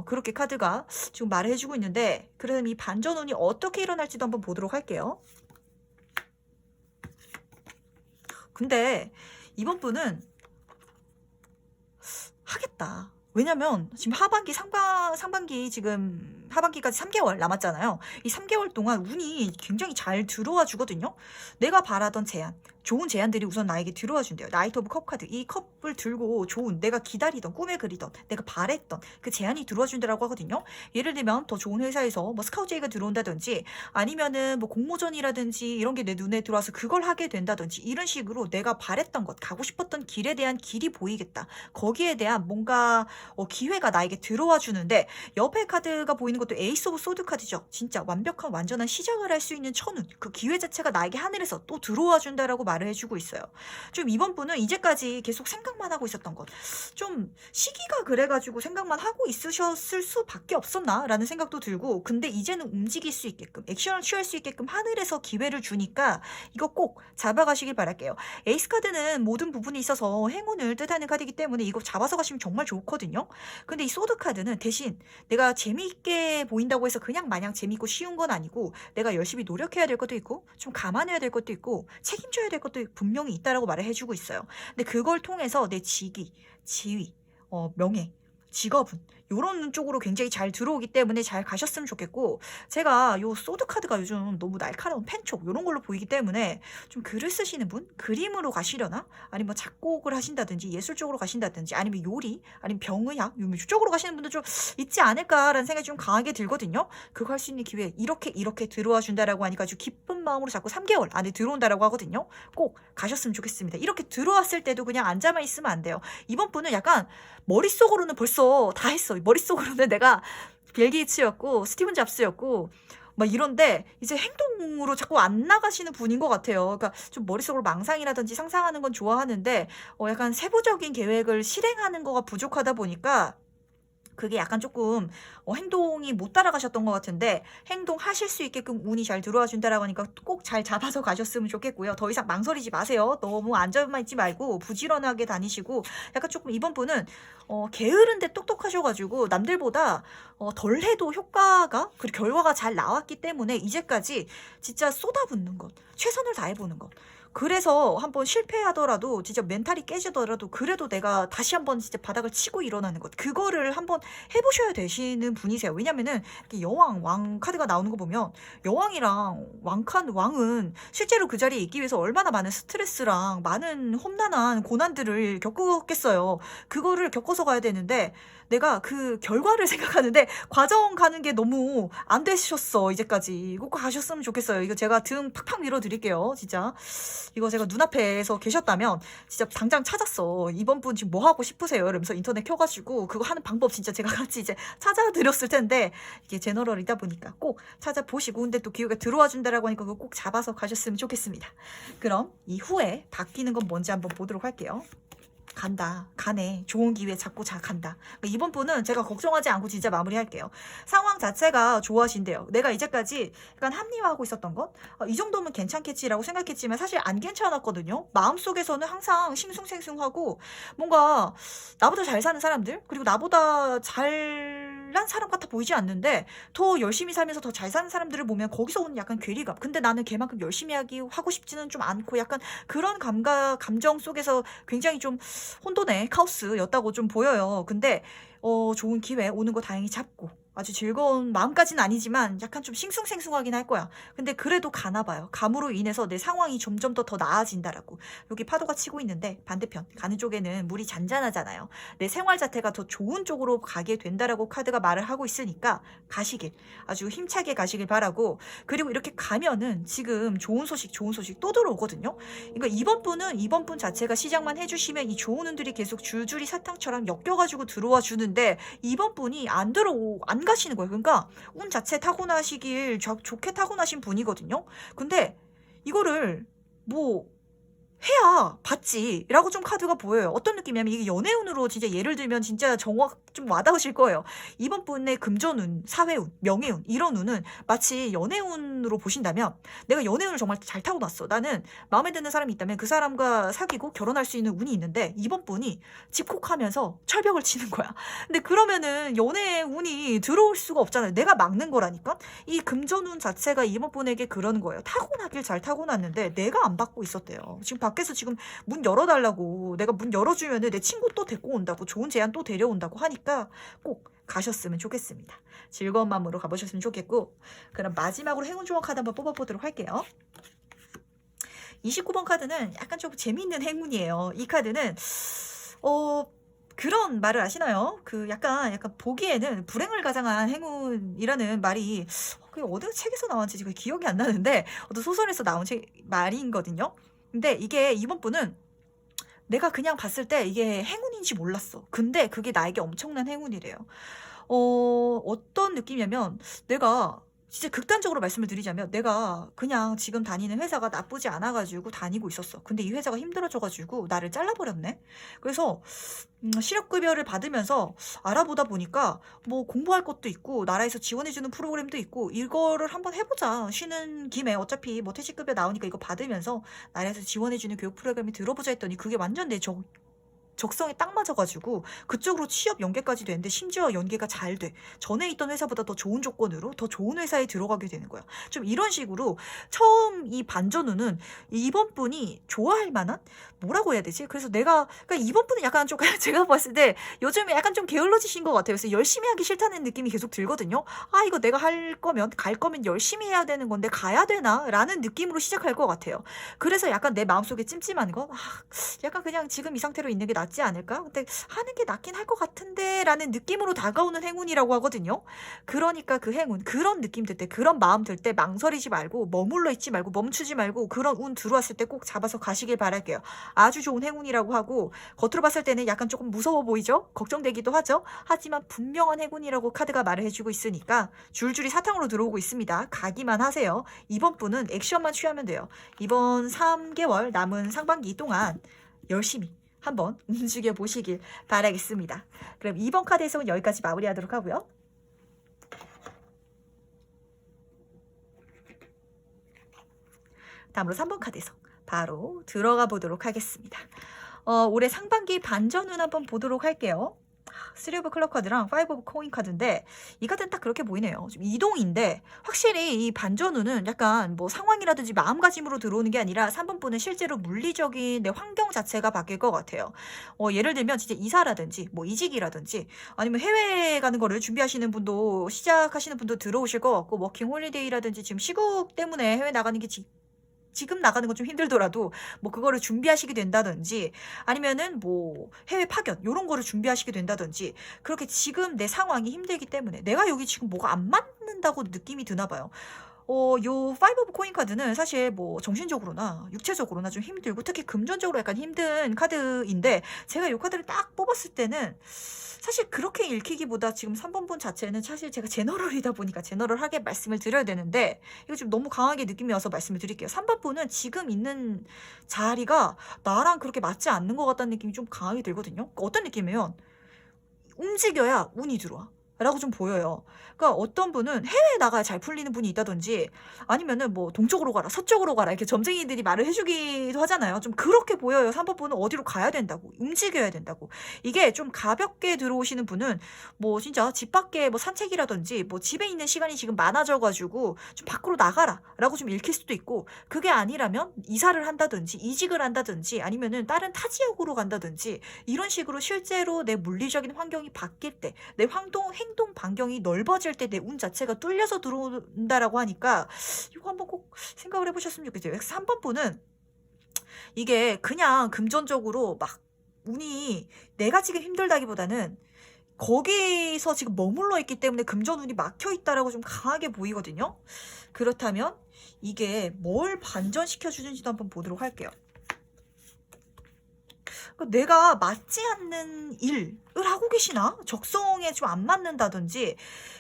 그렇게 카드가 지금 말을 해주고 있는데 그럼 이 반전운이 어떻게 일어날지도 한번 보도록 할게요. 근데 이번 분은 하겠다. 왜냐면 지금 하반기 상반기 지금 하반기까지 3개월 남았잖아요. 이 3개월 동안 운이 굉장히 잘 들어와 주거든요. 내가 바라던 제안, 좋은 제안들이 우선 나에게 들어와 준대요. 나이트 오브 컵 카드. 이 컵을 들고 좋은, 내가 기다리던, 꿈에 그리던, 내가 바랬던 그 제안이 들어와 준다라고 하거든요. 예를 들면 더 좋은 회사에서 뭐 스카우트 제의가 들어온다든지, 아니면은 뭐 공모전이라든지 이런 게 내 눈에 들어와서 그걸 하게 된다든지, 이런 식으로 내가 바랬던 것, 가고 싶었던 길에 대한 길이 보이겠다. 거기에 대한 뭔가 기회가 나에게 들어와 주는데, 옆에 카드가 보이는 것도 에이스 오브 소드 카드죠. 진짜 완벽한 완전한 시작을 할 수 있는 천운, 그 기회 자체가 나에게 하늘에서 또 들어와 준다라고 말을 해주고 있어요. 좀 이번 분은 이제까지 계속 생각만 하고 있었던 것, 좀 시기가 그래가지고 생각만 하고 있으셨을 수밖에 없었나 라는 생각도 들고, 근데 이제는 움직일 수 있게끔, 액션을 취할 수 있게끔 하늘에서 기회를 주니까 이거 꼭 잡아가시길 바랄게요. 에이스 카드는 모든 부분이 있어서 행운을 뜻하는 카드이기 때문에 이거 잡아서 가시면 정말 좋거든요. 근데 이 소드 카드는 대신 내가 재미있게 보인다고 해서 그냥 마냥 재미있고 쉬운 건 아니고, 내가 열심히 노력해야 될 것도 있고 좀 감안해야 될 것도 있고 책임져야 될 것도 분명히 있다라고 말을 해주고 있어요. 근데 그걸 통해서 내 직위, 지위, 명예, 직업은 요런 쪽으로 굉장히 잘 들어오기 때문에 잘 가셨으면 좋겠고, 제가 요 소드 카드가 요즘 너무 날카로운 펜촉 요런 걸로 보이기 때문에 좀 글을 쓰시는 분, 그림으로 가시려나, 아니면 뭐 작곡을 하신다든지 예술 쪽으로 가신다든지, 아니면 요리, 아니면 병의학 이쪽으로 가시는 분들 좀 있지 않을까라는 생각이 좀 강하게 들거든요. 그거 할 수 있는 기회 이렇게 들어와 준다라고 하니까 아주 기쁜 마음으로 자꾸 3개월 안에 들어온다라고 하거든요. 꼭 가셨으면 좋겠습니다. 이렇게 들어왔을 때도 그냥 앉아만 있으면 안 돼요. 이번 분은 약간 머릿속으로는 벌써 다 했어. 머릿속으로는 내가 빌 게이츠였고 스티븐 잡스였고 막 이런데, 이제 행동으로 자꾸 안 나가시는 분인 것 같아요. 그러니까 좀 머릿속으로 망상이라든지 상상하는 건 좋아하는데 약간 세부적인 계획을 실행하는 거가 부족하다 보니까 그게 약간 조금 행동이 못 따라가셨던 것 같은데, 행동하실 수 있게끔 운이 잘 들어와 준다라고 하니까 꼭 잘 잡아서 가셨으면 좋겠고요. 더 이상 망설이지 마세요. 너무 앉아만 있지 말고 부지런하게 다니시고, 약간 조금 이번 분은 게으른데 똑똑하셔가지고 남들보다 덜 해도 효과가, 그리고 결과가 잘 나왔기 때문에 이제까지 진짜 쏟아붓는 것, 최선을 다해보는 것, 그래서 한번 실패하더라도 진짜 멘탈이 깨지더라도 그래도 내가 다시 한번 진짜 바닥을 치고 일어나는 것, 그거를 한번 해보셔야 되시는 분이세요. 왜냐면은 이렇게 여왕, 왕 카드가 나오는 거 보면 여왕이랑 왕은 실제로 그 자리에 있기 위해서 얼마나 많은 스트레스랑 많은 험난한 고난들을 겪었겠어요. 그거를 겪어서 가야 되는데 내가 그 결과를 생각하는데 과정 가는 게 너무 안 되셨어. 이제까지 꼭 가셨으면 좋겠어요. 이거 제가 등 팍팍 밀어드릴게요. 진짜 이거 제가 눈앞에서 계셨다면 진짜 당장 찾았어. 이번 분 지금 뭐 하고 싶으세요? 이러면서 인터넷 켜가지고 그거 하는 방법 진짜 제가 같이 이제 찾아드렸을 텐데, 이게 제너럴이다 보니까 꼭 찾아보시고, 근데 또 기회가 들어와 준다라고 하니까 그거 꼭 잡아서 가셨으면 좋겠습니다. 그럼 이후에 바뀌는 건 뭔지 한번 보도록 할게요. 간다. 가네. 좋은 기회 잡고 간다. 이번 분은 제가 걱정하지 않고 진짜 마무리할게요. 상황 자체가 좋아진대요. 내가 이제까지 약간 합리화하고 있었던 것, 이 정도면 괜찮겠지라고 생각했지만 사실 안 괜찮았거든요. 마음속에서는 항상 싱숭생숭하고 뭔가 나보다 잘 사는 사람들, 그리고 나보다 잘난 사람 같아 보이지 않는데 더 열심히 살면서 더 잘 사는 사람들을 보면 거기서 오는 약간 괴리감, 근데 나는 걔만큼 열심히 하고 싶지는 좀 않고, 약간 그런 감정 속에서 굉장히 좀 혼돈의 카오스였다고 좀 보여요. 근데 좋은 기회 오는 거 다행히 잡고, 아주 즐거운 마음까지는 아니지만 약간 좀 싱숭생숭하긴 할 거야. 근데 그래도 가나 봐요. 감으로 인해서 내 상황이 점점 더 나아진다라고. 여기 파도가 치고 있는데 반대편 가는 쪽에는 물이 잔잔하잖아요. 내 생활 자체가 더 좋은 쪽으로 가게 된다라고 카드가 말을 하고 있으니까 가시길, 아주 힘차게 가시길 바라고. 그리고 이렇게 가면은 지금 좋은 소식 또 들어오거든요. 그러니까 이번 분 자체가 시작만 해주시면 이 좋은 운들이 계속 줄줄이 사탕처럼 엮여가지고 들어와 주는데, 이번 분이 안 가시는 거예요. 그러니까 운 자체 타고나시길 좋게 타고나신 분이거든요. 근데 이거를 뭐 해야 받지라고 좀 카드가 보여요. 어떤 느낌이냐면 이게 연애운으로 진짜 예를 들면 진짜 정확 좀 와닿으실 거예요. 이번 분의 금전운, 사회운, 명예운 이런 운은 마치 연애운으로 보신다면, 내가 연애운을 정말 잘 타고났어. 나는 마음에 드는 사람이 있다면 그 사람과 사귀고 결혼할 수 있는 운이 있는데, 이번 분이 집콕하면서 철벽을 치는 거야. 근데 그러면은 연애운이 들어올 수가 없잖아요. 내가 막는 거라니까. 이 금전운 자체가 이번 분에게 그러는 거예요. 타고나길 잘 타고났는데 내가 안 받고 있었대요. 지금 밖에서 지금 문 열어달라고, 내가 문 열어주면은 내 친구 또 데리고 온다고, 좋은 제안 또 데려온다고 하니까 꼭 가셨으면 좋겠습니다. 즐거운 마음으로 가보셨으면 좋겠고, 그럼 마지막으로 행운 조언 카드 한번 뽑아보도록 할게요. 29번 카드는 약간 좀 재미있는 행운이에요. 이 카드는 그런 말을 아시나요? 그 약간 보기에는 불행을 가장한 행운이라는 말이 그 어느 책에서 나왔는지 지금 기억이 안 나는데 어떤 소설에서 나온 말이거든요. 근데 이게 이번 분은 내가 그냥 봤을 때 이게 행운인지 몰랐어. 근데 그게 나에게 엄청난 행운이래요. 어떤 느낌이냐면 내가 진짜 극단적으로 말씀을 드리자면 내가 그냥 지금 다니는 회사가 나쁘지 않아가지고 다니고 있었어. 근데 이 회사가 힘들어져가지고 나를 잘라버렸네. 그래서 실업급여를 받으면서 알아보다 보니까 뭐 공부할 것도 있고 나라에서 지원해주는 프로그램도 있고 이거를 한번 해보자. 쉬는 김에 어차피 뭐 퇴직급여 나오니까 이거 받으면서 나라에서 지원해주는 교육 프로그램이 들어보자 했더니 그게 완전 내 적성에 딱 맞아가지고 그쪽으로 취업 연계까지 되는데 심지어 연계가 잘 돼. 전에 있던 회사보다 더 좋은 조건으로 더 좋은 회사에 들어가게 되는 거야. 좀 이런 식으로 처음 이 반전우는 이번 분이 좋아할 만한 뭐라고 해야 되지? 그래서 그러니까 이번 분은 약간 좀 제가 봤을 때 요즘에 약간 좀 게을러지신 것 같아요. 그래서 열심히 하기 싫다는 느낌이 계속 들거든요. 아 이거 내가 갈 거면 열심히 해야 되는 건데 가야 되나? 라는 느낌으로 시작할 것 같아요. 그래서 약간 내 마음속에 찜찜한 거 약간 그냥 지금 이 상태로 있는 게 낫지 않을까? 근데 하는 게 낫긴 할 것 같은데 라는 느낌으로 다가오는 행운이라고 하거든요. 그러니까 그 행운, 그런 느낌 들 때, 그런 마음 들 때 망설이지 말고 머물러 있지 말고 멈추지 말고 그런 운 들어왔을 때 꼭 잡아서 가시길 바랄게요. 아주 좋은 행운이라고 하고 겉으로 봤을 때는 약간 조금 무서워 보이죠? 걱정되기도 하죠? 하지만 분명한 행운이라고 카드가 말을 해주고 있으니까 줄줄이 사탕으로 들어오고 있습니다. 가기만 하세요. 이번 분은 액션만 취하면 돼요. 이번 3개월 남은 상반기 동안 열심히 한번 움직여 보시길 바라겠습니다. 그럼 2번 카드 해석은 여기까지 마무리하도록 하고요. 다음으로 3번 카드 해석 바로 들어가 보도록 하겠습니다. 올해 상반기 반전운 한번 보도록 할게요. 3 오브 클럽 카드랑 5 오브 코인 카드인데 이 카드는 딱 그렇게 보이네요. 좀 이동인데 확실히 이 반전우는 약간 뭐 상황이라든지 마음가짐으로 들어오는 게 아니라 3번 분은 실제로 물리적인 내 환경 자체가 바뀔 것 같아요. 예를 들면 진짜 이사라든지 뭐 이직이라든지 아니면 해외 가는 거를 준비하시는 분도 시작하시는 분도 들어오실 것 같고 워킹 홀리데이라든지 지금 시국 때문에 해외 나가는 게 지금 나가는 건 좀 힘들더라도 뭐 그거를 준비하시게 된다든지 아니면은 뭐 해외 파견 요런 거를 준비하시게 된다든지 그렇게 지금 내 상황이 힘들기 때문에 내가 여기 지금 뭐가 안 맞는다고 느낌이 드나 봐요. 요 5 오브 코인 카드는 사실 뭐 정신적으로나 육체적으로나 좀 힘들고 특히 금전적으로 약간 힘든 카드인데 제가 요 카드를 딱 뽑았을 때는 사실 그렇게 읽히기보다 지금 3번 분 자체는 사실 제가 제너럴이다 보니까 제너럴하게 말씀을 드려야 되는데 이거 좀 너무 강하게 느낌이 와서 말씀을 드릴게요. 3번 분은 지금 있는 자리가 나랑 그렇게 맞지 않는 것 같다는 느낌이 좀 강하게 들거든요. 그러니까 어떤 느낌이면 움직여야 운이 들어와. 라고 좀 보여요. 그러니까 어떤 분은 해외에 나가야 잘 풀리는 분이 있다든지 아니면은 뭐 동쪽으로 가라 서쪽으로 가라 이렇게 점쟁이들이 말을 해주기도 하잖아요. 좀 그렇게 보여요. 3번 분은 어디로 가야 된다고 움직여야 된다고. 이게 좀 가볍게 들어오시는 분은 뭐 진짜 집 밖에 뭐 산책이라든지 뭐 집에 있는 시간이 지금 많아져가지고 좀 밖으로 나가라 라고 좀 읽힐 수도 있고 그게 아니라면 이사를 한다든지 이직을 한다든지 아니면은 다른 타 지역으로 간다든지 이런 식으로 실제로 내 물리적인 환경이 바뀔 때 내 행동 반경이 넓어질 때 내 운 자체가 뚫려서 들어온다라고 하니까 이거 한번 꼭 생각을 해보셨으면 좋겠어요. 3번 분은 이게 그냥 금전적으로 막 운이 내가 지금 힘들다기보다는 거기서 지금 머물러 있기 때문에 금전운이 막혀 있다라고 좀 강하게 보이거든요. 그렇다면 이게 뭘 반전시켜 주는지도 한번 보도록 할게요. 내가 맞지 않는 일을 하고 계시나? 적성에 좀 안 맞는다든지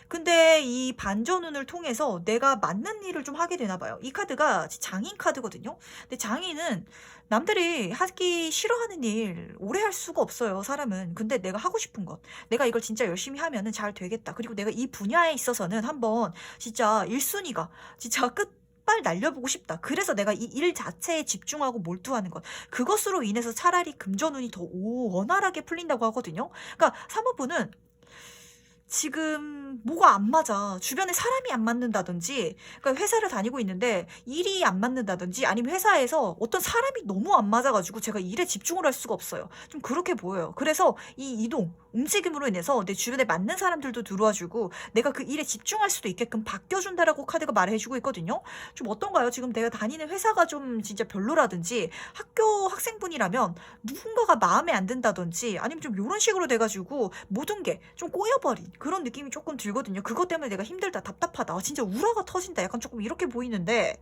근데 이 반전운을 통해서 내가 맞는 일을 좀 하게 되나 봐요. 이 카드가 장인 카드거든요. 근데 장인은 남들이 하기 싫어하는 일 오래 할 수가 없어요. 사람은. 근데 내가 하고 싶은 것 내가 이걸 진짜 열심히 하면은 잘 되겠다. 그리고 내가 이 분야에 있어서는 한번 진짜 1순위가 진짜 빨 날려보고 싶다. 그래서 내가 이 일 자체에 집중하고 몰두하는 것. 그것으로 인해서 차라리 금전운이 더 원활하게 풀린다고 하거든요. 그러니까 사모분은 지금 뭐가 안 맞아. 주변에 사람이 안 맞는다든지, 그러니까 회사를 다니고 있는데 일이 안 맞는다든지, 아니면 회사에서 어떤 사람이 너무 안 맞아가지고 제가 일에 집중을 할 수가 없어요. 좀 그렇게 보여요. 그래서 이 이동, 움직임으로 인해서 내 주변에 맞는 사람들도 들어와주고 내가 그 일에 집중할 수도 있게끔 바뀌어준다라고 카드가 말해주고 있거든요. 좀 어떤가요? 지금 내가 다니는 회사가 좀 진짜 별로라든지, 학교 학생분이라면 누군가가 마음에 안 든다든지, 아니면 좀 이런 식으로 돼가지고 모든 게 좀 꼬여버린 그런 느낌이 조금 들거든요. 그것 때문에 내가 힘들다, 답답하다, 진짜 우라가 터진다, 약간 조금 이렇게 보이는데,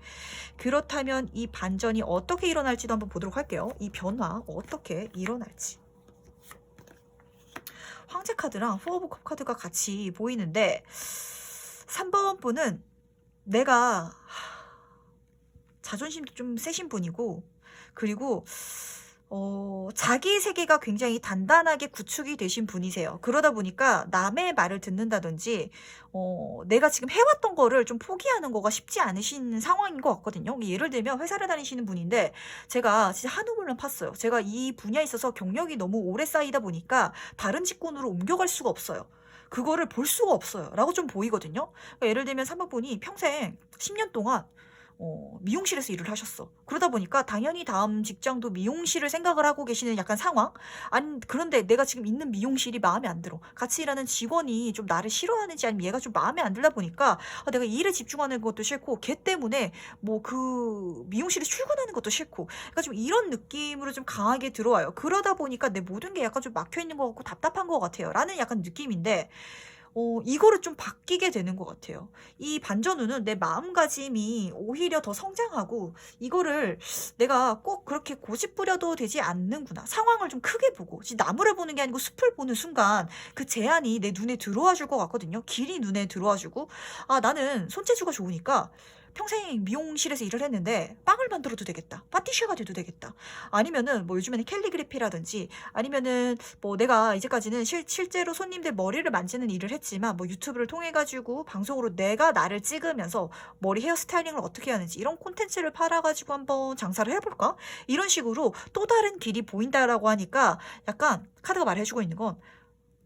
그렇다면 이 반전이 어떻게 일어날지도 한번 보도록 할게요. 이 변화 어떻게 일어날지. 황제 카드랑 포 오브 컵 카드가 같이 보이는데, 3번 분은 내가 자존심도 좀 세신 분이고, 그리고 자기 세계가 굉장히 단단하게 구축이 되신 분이세요. 그러다 보니까 남의 말을 듣는다든지, 내가 지금 해왔던 거를 좀 포기하는 거가 쉽지 않으신 상황인 것 같거든요. 예를 들면 회사를 다니시는 분인데, 제가 진짜 한우물론 팠어요. 제가 이 분야에 있어서 경력이 너무 오래 쌓이다 보니까 다른 직군으로 옮겨갈 수가 없어요. 그거를 볼 수가 없어요. 라고 좀 보이거든요. 그러니까 예를 들면 3번 분이 평생 10년 동안 미용실에서 일을 하셨어. 그러다 보니까 당연히 다음 직장도 미용실을 생각을 하고 계시는 약간 상황? 아니, 그런데 내가 지금 있는 미용실이 마음에 안 들어. 같이 일하는 직원이 좀 나를 싫어하는지, 아니면 얘가 좀 마음에 안 들다 보니까 내가 이 일에 집중하는 것도 싫고, 걔 때문에 뭐 그 미용실에 출근하는 것도 싫고, 그러니까 좀 이런 느낌으로 좀 강하게 들어와요. 그러다 보니까 내 모든 게 약간 좀 막혀 있는 것 같고 답답한 것 같아요. 라는 약간 느낌인데, 이거를 좀 바뀌게 되는 것 같아요. 이 반전우는 내 마음가짐이 오히려 더 성장하고, 이거를 내가 꼭 그렇게 고집부려도 되지 않는구나. 상황을 좀 크게 보고, 나무를 보는 게 아니고 숲을 보는 순간 그 제안이 내 눈에 들어와 줄 것 같거든요. 길이 눈에 들어와 주고, 나는 손재주가 좋으니까 평생 미용실에서 일을 했는데 빵을 만들어도 되겠다. 파티셔가 돼도 되겠다. 아니면은 뭐 요즘에는 캘리그래피라든지, 아니면은 뭐 내가 이제까지는 실제로 손님들 머리를 만지는 일을 했지만, 뭐 유튜브를 통해 가지고 방송으로 내가 나를 찍으면서 머리 헤어스타일링을 어떻게 하는지 이런 콘텐츠를 팔아 가지고 한번 장사를 해볼까? 이런 식으로 또 다른 길이 보인다라고 하니까, 약간 카드가 말해주고 있는 건,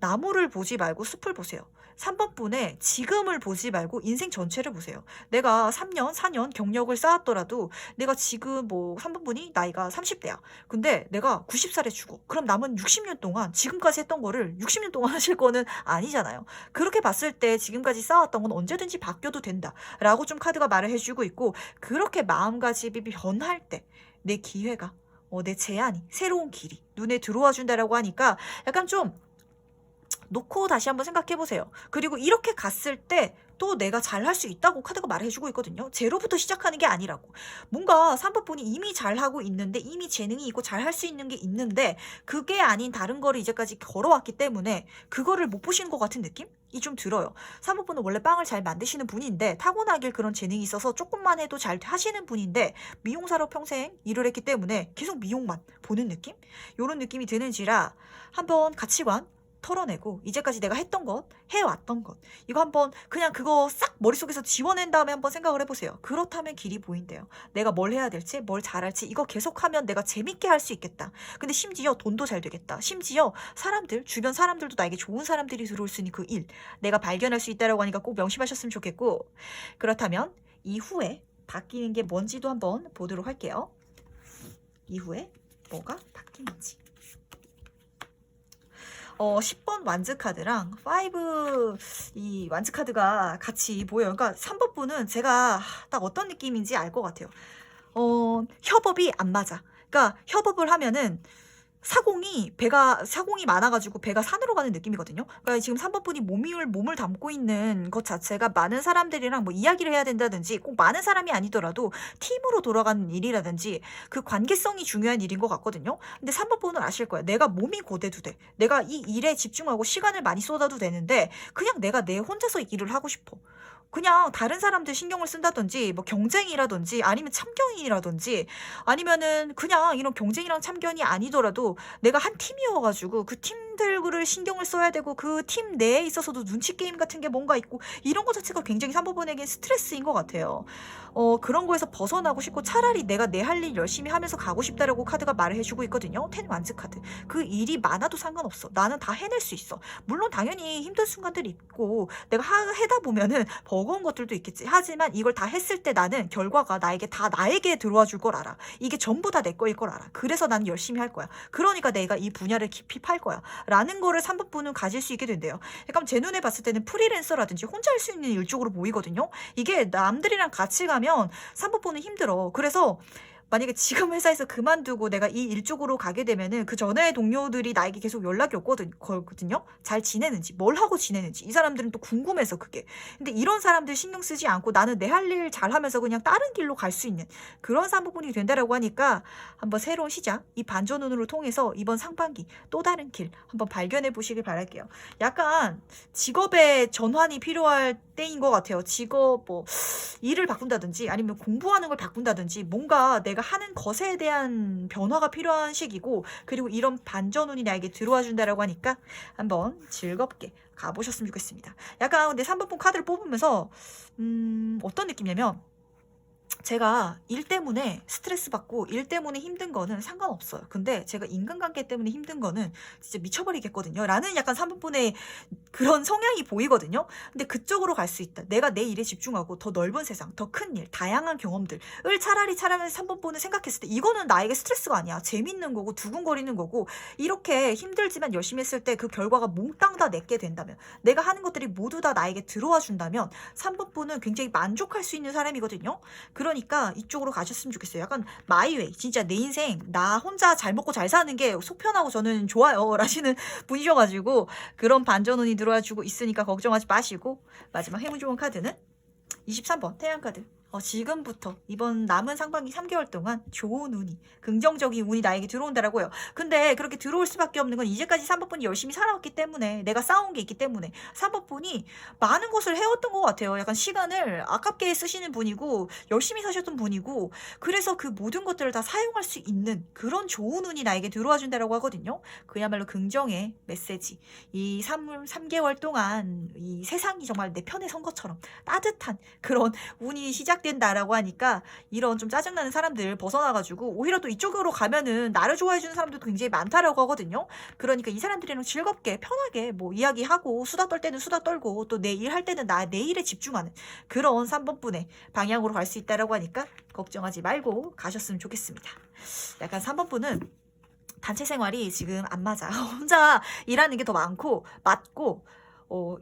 나무를 보지 말고 숲을 보세요. 3번 분의 지금을 보지 말고 인생 전체를 보세요. 내가 3년, 4년 경력을 쌓았더라도, 내가 지금 뭐 3번 분이 나이가 30대야. 근데 내가 90살에 죽어. 그럼 남은 60년 동안 지금까지 했던 거를 60년 동안 하실 거는 아니잖아요. 그렇게 봤을 때 지금까지 쌓았던 건 언제든지 바뀌어도 된다. 라고 좀 카드가 말을 해주고 있고, 그렇게 마음가짐이 변할 때 내 기회가, 내 제안이, 새로운 길이 눈에 들어와 준다라고 하니까, 약간 좀 놓고 다시 한번 생각해 보세요. 그리고 이렇게 갔을 때 또 내가 잘할 수 있다고 카드가 말해주고 있거든요. 제로부터 시작하는 게 아니라고. 뭔가 3번 분이 이미 잘하고 있는데, 이미 재능이 있고 잘할 수 있는 게 있는데, 그게 아닌 다른 거를 이제까지 걸어왔기 때문에 그거를 못 보시는 것 같은 느낌? 이 좀 들어요. 3번 분은 원래 빵을 잘 만드시는 분인데, 타고나길 그런 재능이 있어서 조금만 해도 잘 하시는 분인데, 미용사로 평생 일을 했기 때문에 계속 미용만 보는 느낌? 요런 느낌이 드는지라, 한번 가치관 털어내고, 이제까지 내가 했던 것, 해왔던 것, 이거 한번 그냥 그거 싹 머릿속에서 지워낸 다음에 한번 생각을 해보세요. 그렇다면 길이 보인대요. 내가 뭘 해야 될지, 뭘 잘할지, 이거 계속하면 내가 재밌게 할 수 있겠다. 근데 심지어 돈도 잘 되겠다. 심지어 사람들, 주변 사람들도 나에게 좋은 사람들이 들어올 수 있는 그 일, 내가 발견할 수 있다라고 하니까 꼭 명심하셨으면 좋겠고, 그렇다면 이후에 바뀌는 게 뭔지도 한번 보도록 할게요. 이후에 뭐가 바뀌는지. 10번 완즈 카드랑 5 이 완즈 카드가 같이 보여요. 그러니까 3번 분은 제가 딱 어떤 느낌인지 알 것 같아요. 협업이 안 맞아. 그러니까 협업을 하면은 사공이 많아가지고 배가 산으로 가는 느낌이거든요. 그러니까 지금 3번 분이 몸을 담고 있는 것 자체가 많은 사람들이랑 뭐 이야기를 해야 된다든지, 꼭 많은 사람이 아니더라도 팀으로 돌아가는 일이라든지, 그 관계성이 중요한 일인 것 같거든요. 근데 3번 분은 아실 거예요. 내가 몸이 고돼도 돼. 내가 이 일에 집중하고 시간을 많이 쏟아도 되는데, 그냥 내가 내 혼자서 일을 하고 싶어. 그냥 다른 사람들 신경을 쓴다든지, 뭐 경쟁이라든지, 아니면 참견이라든지, 아니면은 그냥 이런 경쟁이랑 참견이 아니더라도 내가 한 팀이어가지고 그 팀들 사람들을 신경을 써야 되고 그 팀 내에 있어서도 눈치 게임 같은 게 뭔가 있고 이런 거 자체가 굉장히 3번분에겐 스트레스인 것 같아요. 그런 거에서 벗어나고 싶고 차라리 내가 내 할 일 열심히 하면서 가고 싶다라고 카드가 말을 해주고 있거든요. 10 완즈 카드. 그 일이 많아도 상관없어. 나는 다 해낼 수 있어. 물론 당연히 힘든 순간들이 있고 내가 해다 보면은 버거운 것들도 있겠지. 하지만 이걸 다 했을 때 나는 결과가 나에게 들어와 줄 걸 알아. 이게 전부 다 내 거일 걸 알아. 그래서 나는 열심히 할 거야. 그러니까 내가 이 분야를 깊이 팔 거야. 라는 거를 3번 분은 가질 수 있게 된대요. 약간 제 눈에 봤을 때는 프리랜서라든지 혼자 할 수 있는 일 쪽으로 보이거든요. 이게 남들이랑 같이 가면 3번 분은 힘들어. 그래서 만약에 지금 회사에서 그만두고 내가 이 일 쪽으로 가게 되면은 그 전에 동료들이 나에게 계속 연락이 거든요. 잘 지내는지, 뭘 하고 지내는지. 이 사람들은 또 궁금해서 그게. 근데 이런 사람들 신경 쓰지 않고 나는 내 할 일 잘하면서 그냥 다른 길로 갈 수 있는 그런 3부분이 된다라고 하니까 한번 새로운 시작, 이 반전운으로 통해서 이번 상반기 또 다른 길 한번 발견해 보시길 바랄게요. 약간 직업의 전환이 필요할 때인 것 같아요. 직업 일을 바꾼다든지 아니면 공부하는 걸 바꾼다든지 뭔가 내가 하는 것에 대한 변화가 필요한 시기고, 그리고 이런 반전운이 나에게 들어와 준다라고 하니까 한번 즐겁게 가보셨으면 좋겠습니다. 약간 근데 3번분 카드를 뽑으면서 어떤 느낌이냐면, 제가 일 때문에 스트레스 받고 일 때문에 힘든 거는 상관없어요. 근데 제가 인간관계 때문에 힘든 거는 진짜 미쳐버리겠거든요. 라는 약간 3분의 그런 성향이 보이거든요. 근데 그쪽으로 갈 수 있다. 내가 내 일에 집중하고 더 넓은 세상, 더 큰 일, 다양한 경험들을 차라리 3번분을 생각했을 때 이거는 나에게 스트레스가 아니야. 재밌는 거고 두근거리는 거고, 이렇게 힘들지만 열심히 했을 때 그 결과가 몽땅 다 내게 된다면, 내가 하는 것들이 모두 다 나에게 들어와 준다면 3번분은 굉장히 만족할 수 있는 사람이거든요. 그러니까 이쪽으로 가셨으면 좋겠어요. 약간 마이웨이, 진짜 내 인생 나 혼자 잘 먹고 잘 사는 게 속편하고 저는 좋아요 라시는 분이셔가지고 그런 반전운이 들어와 주고 있으니까 걱정하지 마시고, 마지막 행운 좋은 카드는 23번 태양카드. 지금부터 이번 남은 상반기 3개월 동안 좋은 운이, 긍정적인 운이 나에게 들어온다라고요. 근데 그렇게 들어올 수밖에 없는 건 이제까지 3번분이 열심히 살아왔기 때문에, 내가 쌓아온 게 있기 때문에 3번분이 많은 것을 해왔던 것 같아요. 약간 시간을 아깝게 쓰시는 분이고 열심히 사셨던 분이고, 그래서 그 모든 것들을 다 사용할 수 있는 그런 좋은 운이 나에게 들어와 준다라고 하거든요. 그야말로 긍정의 메시지. 이 3개월 동안 이 세상이 정말 내 편에 선 것처럼 따뜻한 그런 운이 시작된다라고 하니까, 이런 좀 짜증나는 사람들 벗어나가지고 오히려 또 이쪽으로 가면은 나를 좋아해주는 사람들도 굉장히 많다라고 하거든요. 그러니까 이 사람들이랑 즐겁게 편하게 뭐 이야기하고 수다 떨 때는 수다 떨고 또 내 일 할 때는 내 일에 집중하는 그런 3번분의 방향으로 갈 수 있다라고 하니까 걱정하지 말고 가셨으면 좋겠습니다. 약간 3번분은 단체 생활이 지금 안 맞아. 혼자 일하는 게 더 맞고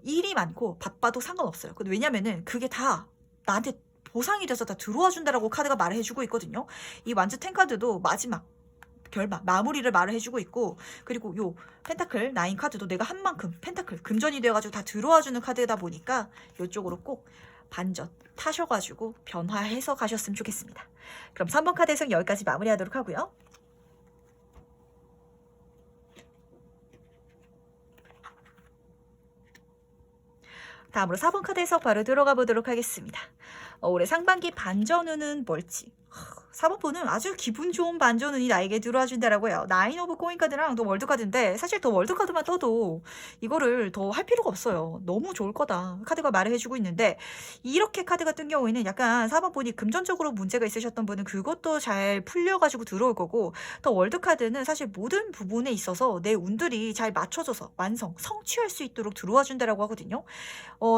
일이 많고 바빠도 상관없어요. 근데 왜냐면은 그게 다 나한테 보상이 돼서 다 들어와 준다라고 카드가 말을 해주고 있거든요. 이 완즈 10 카드도 마지막 결말, 마무리를 말을 해주고 있고, 그리고 요 펜타클 9 카드도 내가 한 만큼 펜타클 금전이 되어가지고 다 들어와주는 카드다 보니까 이쪽으로 꼭 반전 타셔가지고 변화해서 가셨으면 좋겠습니다. 그럼 3번 카드 해석 여기까지 마무리하도록 하고요. 다음으로 4번 카드 해석 바로 들어가 보도록 하겠습니다. 올해 상반기 반전운은 뭘지. 4번분은 아주 기분 좋은 반전운이 나에게 들어와 준다라고 해요. 9 오브 코인 카드랑 더 월드 카드인데, 사실 더 월드 카드만 떠도 이거를 더 할 필요가 없어요. 너무 좋을 거다 카드가 말을 해주고 있는데, 이렇게 카드가 뜬 경우에는 약간 4번분이 금전적으로 문제가 있으셨던 분은 그것도 잘 풀려가지고 들어올 거고, 더 월드 카드는 사실 모든 부분에 있어서 내 운들이 잘 맞춰져서 성취할 수 있도록 들어와 준다라고 하거든요.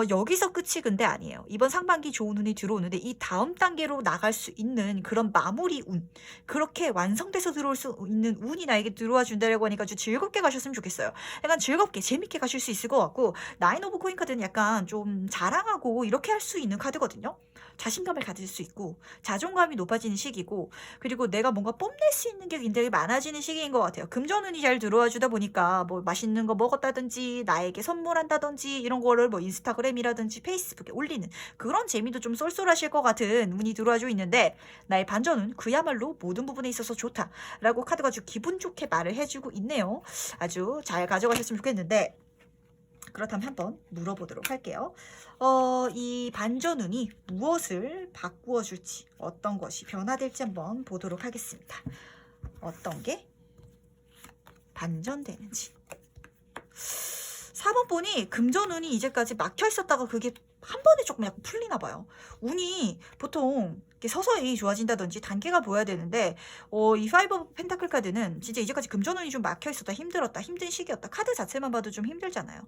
여기서 끝이 근데 아니에요. 이번 상반기 좋은 운이 들어오는데 이 다음 단계로 나갈 수 있는 그런 마무리 운, 그렇게 완성돼서 들어올 수 있는 운이 나에게 들어와 준다라고 하니까 아주 즐겁게 가셨으면 좋겠어요. 약간 즐겁게 재밌게 가실 수 있을 것 같고, 9 오브 코인 카드는 약간 좀 자랑하고 이렇게 할 수 있는 카드거든요. 자신감을 가질 수 있고 자존감이 높아지는 시기고, 그리고 내가 뭔가 뽐낼 수 있는 게 굉장히 많아지는 시기인 것 같아요. 금전운이 잘 들어와 주다 보니까 뭐 맛있는 거 먹었다든지 나에게 선물한다든지 이런 거를 뭐 인스타그램이라든지 페이스북에 올리는 그런 재미도 좀 쏠쏠하실 것 같은 운이 들어와주고 있는데, 나의 반전은 그야말로 모든 부분에 있어서 좋다라고 카드가 아주 기분 좋게 말을 해주고 있네요. 아주 잘 가져가셨으면 좋겠는데, 그렇다면 한번 물어보도록 할게요. 이 반전운이 무엇을 바꾸어 줄지, 어떤 것이 변화될지 한번 보도록 하겠습니다. 어떤 게 반전되는지. 4번 분이 금전운이 이제까지 막혀 있었다가 그게 한 번에 조금 약간 풀리나 봐요. 운이 보통 이렇게 서서히 좋아진다든지 단계가 보여야 되는데 이 파이브 오브 펜타클 카드는 진짜 이제까지 금전운이 좀 막혀 있었다, 힘들었다, 힘든 시기였다. 카드 자체만 봐도 좀 힘들잖아요.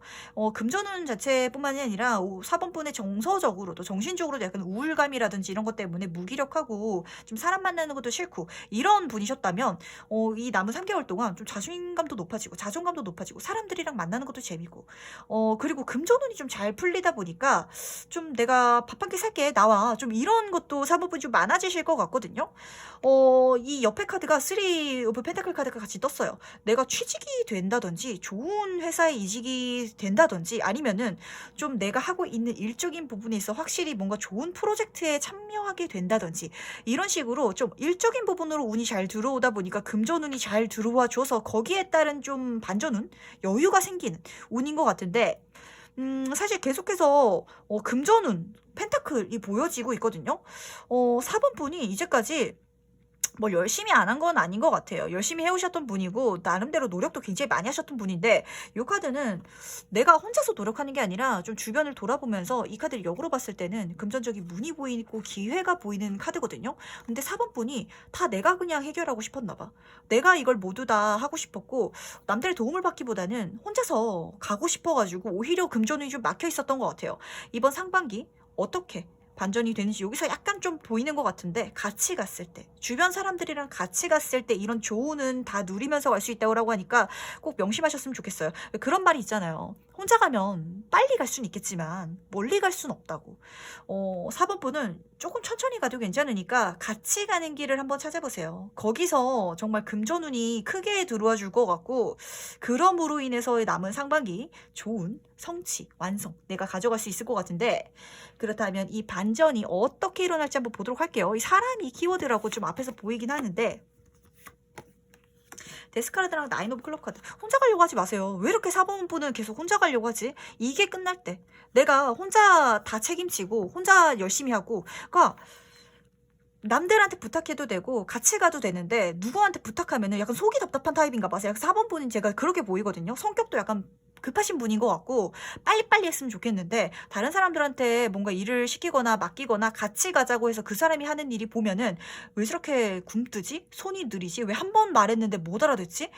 금전운 자체뿐만이 아니라 4번 분의 정서적으로도 정신적으로도 약간 우울감이라든지 이런 것 때문에 무기력하고 좀 사람 만나는 것도 싫고 이런 분이셨다면 이 남은 3개월 동안 좀 자신감도 높아지고 자존감도 높아지고 사람들이랑 만나는 것도 재미고 그리고 금전운이 좀 잘 풀리다 보니까 좀 내가 밥 한 끼 살게 나와 좀 이런 것도 사모분이 좀 많아지실 것 같거든요. 이 옆에 카드가 3 오브 펜타클 카드가 같이 떴어요. 내가 취직이 된다든지 좋은 회사에 이직이 된다든지 아니면은 좀 내가 하고 있는 일적인 부분에 있어 확실히 뭔가 좋은 프로젝트에 참여하게 된다든지 이런 식으로 좀 일적인 부분으로 운이 잘 들어오다 보니까 금전운이 잘 들어와 줘서 거기에 따른 좀 반전운 여유가 생기는 운인 것 같은데 사실 계속해서 금전운 펜타클이 보여지고 있거든요. 4번 분이 이제까지 뭘 열심히 안 한 건 아닌 것 같아요. 열심히 해오셨던 분이고 나름대로 노력도 굉장히 많이 하셨던 분인데 이 카드는 내가 혼자서 노력하는 게 아니라 좀 주변을 돌아보면서 이 카드를 역으로 봤을 때는 금전적인 문이 보이고 기회가 보이는 카드거든요. 근데 4번 분이 다 내가 그냥 해결하고 싶었나 봐. 내가 이걸 모두 다 하고 싶었고 남들의 도움을 받기보다는 혼자서 가고 싶어가지고 오히려 금전운이 좀 막혀 있었던 것 같아요. 이번 상반기 어떻게 반전이 되는지 여기서 약간 좀 보이는 것 같은데 같이 갔을 때 주변 사람들이랑 같이 갔을 때 이런 조언은 다 누리면서 갈 수 있다고 하니까 꼭 명심하셨으면 좋겠어요. 그런 말이 있잖아요. 혼자 가면 빨리 갈 수는 있겠지만 멀리 갈 수는 없다고. 4번 분은 조금 천천히 가도 괜찮으니까 같이 가는 길을 한번 찾아보세요. 거기서 정말 금전운이 크게 들어와 줄 것 같고 그럼으로 인해서 남은 상반기 좋은 성취, 완성 내가 가져갈 수 있을 것 같은데 그렇다면 이 반전이 어떻게 일어날지 한번 보도록 할게요. 이 사람이 키워드라고 좀 앞에서 보이긴 하는데 데스카르드랑 나인 오브 클럽 카드 혼자 가려고 하지 마세요. 왜 이렇게 4번 분은 계속 혼자 가려고 하지? 이게 끝날 때 내가 혼자 다 책임지고 혼자 열심히 하고 그러니까 남들한테 부탁해도 되고 같이 가도 되는데 누구한테 부탁하면은 약간 속이 답답한 타입인가 봐요. 약간 4번 분은 제가 그렇게 보이거든요. 성격도 약간 급하신 분인 것 같고 빨리빨리 했으면 좋겠는데 다른 사람들한테 뭔가 일을 시키거나 맡기거나 같이 가자고 해서 그 사람이 하는 일이 보면은 왜 저렇게 굼뜨지? 손이 느리지? 왜 한 번 말했는데 못 알아듣지?